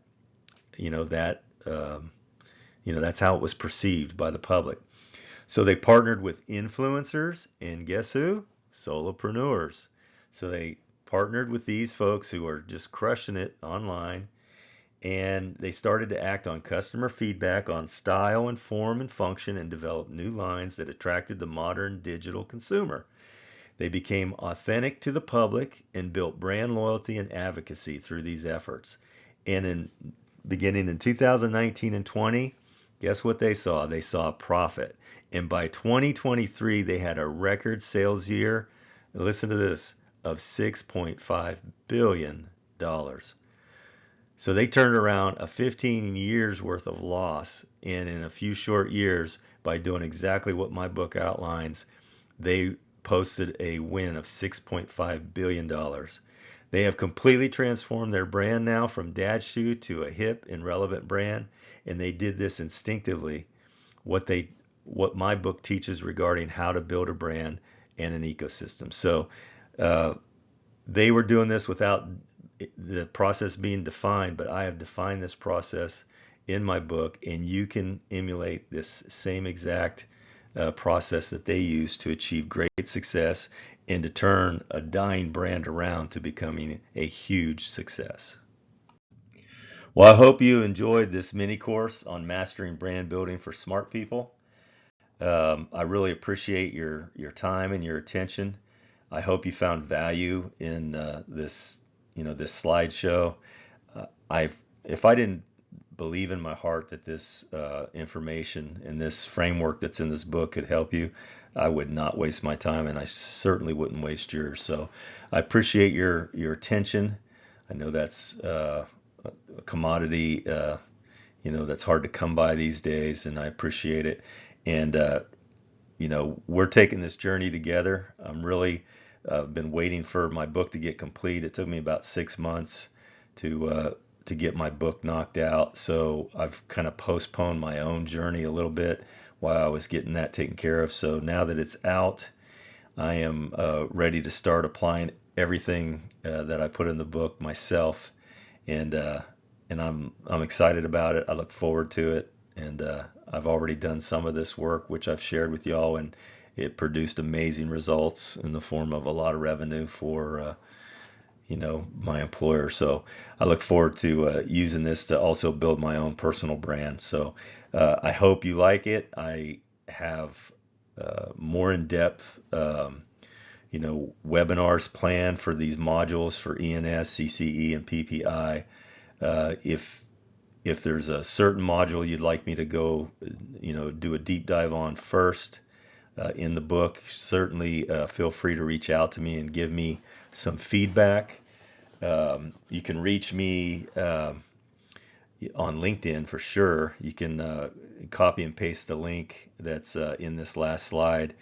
that, that's how it was perceived by the public. So they partnered with influencers, and guess who? Solopreneurs. So they partnered with these folks who are just crushing it online, and they started to act on customer feedback on style and form and function and develop new lines that attracted the modern digital consumer. They became authentic to the public and built brand loyalty and advocacy through these efforts. And beginning in 2019 and 20, guess what they saw? They saw profit. And by 2023, they had a record sales year. Listen to this, of $6.5 billion. So they turned around a 15 years worth of loss, and in a few short years, by doing exactly what my book outlines, they posted a win of $6.5 billion. They have completely transformed their brand now from dad shoe to a hip and relevant brand, and they did this instinctively. What my book teaches regarding how to build a brand and an ecosystem. So uh, they were doing this without the process being defined, but I have defined this process in my book, and you can emulate this same exact process that they use to achieve great success and to turn a dying brand around to becoming a huge success. Well, I hope you enjoyed this mini course on mastering brand building for smart people. I really appreciate your time and your attention. I hope you found value in this slideshow. I if I didn't believe in my heart that this information and this framework that's in this book could help you, I would not waste my time, and I certainly wouldn't waste yours. So I appreciate your attention. I know that's a commodity, that's hard to come by these days, and I appreciate it. And we're taking this journey together. I'm really been waiting for my book to get complete. It took me about 6 months to get my book knocked out. So I've kind of postponed my own journey a little bit while I was getting that taken care of. So now that it's out, I am ready to start applying everything that I put in the book myself, and I'm excited about it. I look forward to it, and I've already done some of this work, which I've shared with y'all, and it produced amazing results in the form of a lot of revenue for my employer. So I look forward to using this to also build my own personal brand. So I hope you like it. I have more in-depth webinars planned for these modules for ENS, CCE, and PPI. If there's a certain module you'd like me to go, do a deep dive on first in the book, certainly feel free to reach out to me and give me some feedback. You can reach me on LinkedIn for sure. You can copy and paste the link that's in this last slide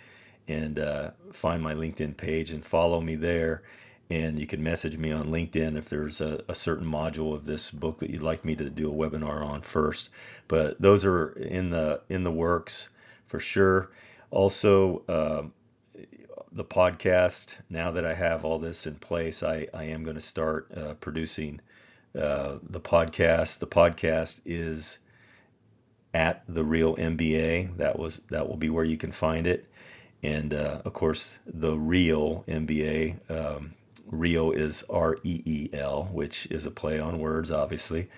and find my LinkedIn page and follow me there. And you can message me on LinkedIn if there's a certain module of this book that you'd like me to do a webinar on first. But those are in the works for sure. Also, the podcast. Now that I have all this in place, I am going to start producing the podcast. The podcast is at The Real MBA. That will be where you can find it. And of course, The Real MBA. Real is REEL, which is a play on words, obviously.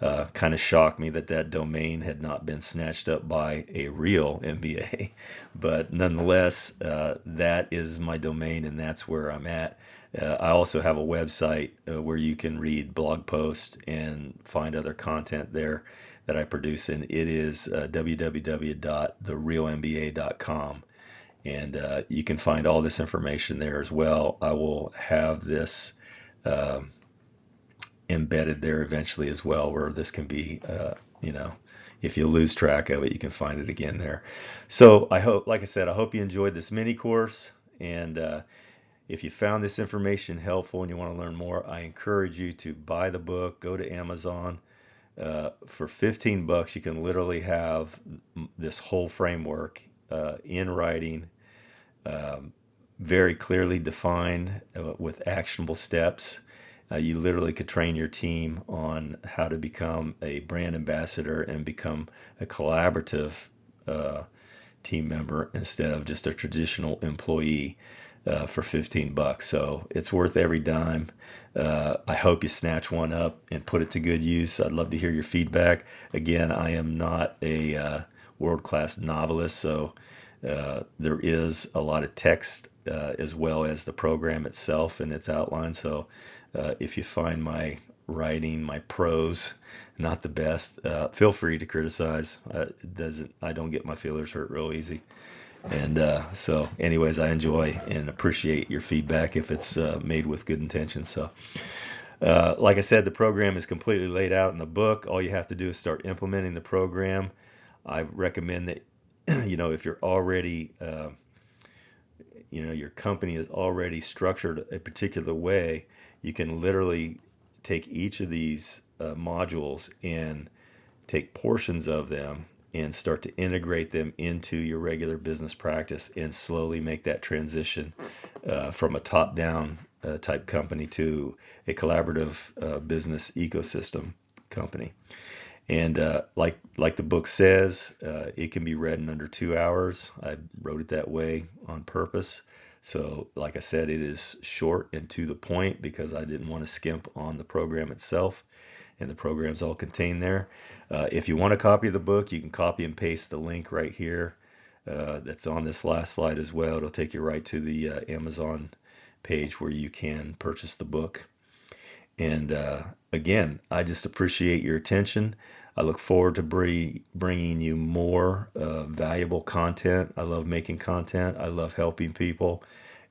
Kind of shocked me that domain had not been snatched up by a real MBA. But nonetheless, that is my domain, and that's where I'm at. I also have a website where you can read blog posts and find other content there that I produce, and it is www.therealmba.com. And you can find all this information there as well. I will have this embedded there eventually as well, where this can be, if you lose track of it, you can find it again there. So I hope, like I said, I hope you enjoyed this mini course. And if you found this information helpful and you want to learn more, I encourage you to buy the book. Go to Amazon. For 15 bucks, you can literally have this whole framework in writing, um, very clearly defined with actionable steps. You literally could train your team on how to become a brand ambassador and become a collaborative uh, team member instead of just a traditional employee for 15 bucks. So it's worth every dime. I hope you snatch one up and put it to good use. I'd love to hear your feedback. Again, I am not a world-class novelist, so there is a lot of text as well as the program itself and its outline. So if you find my writing, my prose, not the best, feel free to criticize. It doesn't, I don't get my feelers hurt real easy. And so, anyways, I enjoy and appreciate your feedback if it's made with good intention. So, like I said, the program is completely laid out in the book. All you have to do is start implementing the program. I recommend that, if you're already, your company is already structured a particular way, you can literally take each of these modules and take portions of them and start to integrate them into your regular business practice and slowly make that transition from a top-down type company to a collaborative business ecosystem company. And like the book says, it can be read in under 2 hours. I wrote it that way on purpose. So, like I said, it is short and to the point because I didn't want to skimp on the program itself, and the program's all contained there. If you want a copy of the book, you can copy and paste the link right here. That's on this last slide as well. It'll take you right to the Amazon page where you can purchase the book. And again, I just appreciate your attention. I look forward to bringing you more valuable content. I love making content. I love helping people,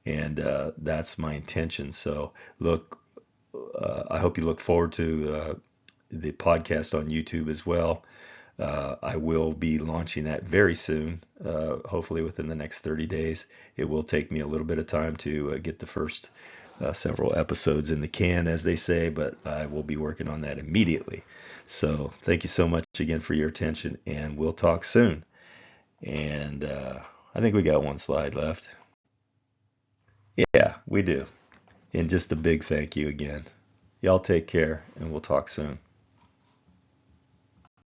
and that's my intention. So I hope you look forward to the podcast on YouTube as well. I will be launching that very soon, hopefully within the next 30 days. It will take me a little bit of time to get the first several episodes in the can, as they say, but I will be working on that immediately. So thank you so much again for your attention, and we'll talk soon. And I think we got one slide left. Yeah, we do. And just a big thank you again. Y'all take care, and we'll talk soon.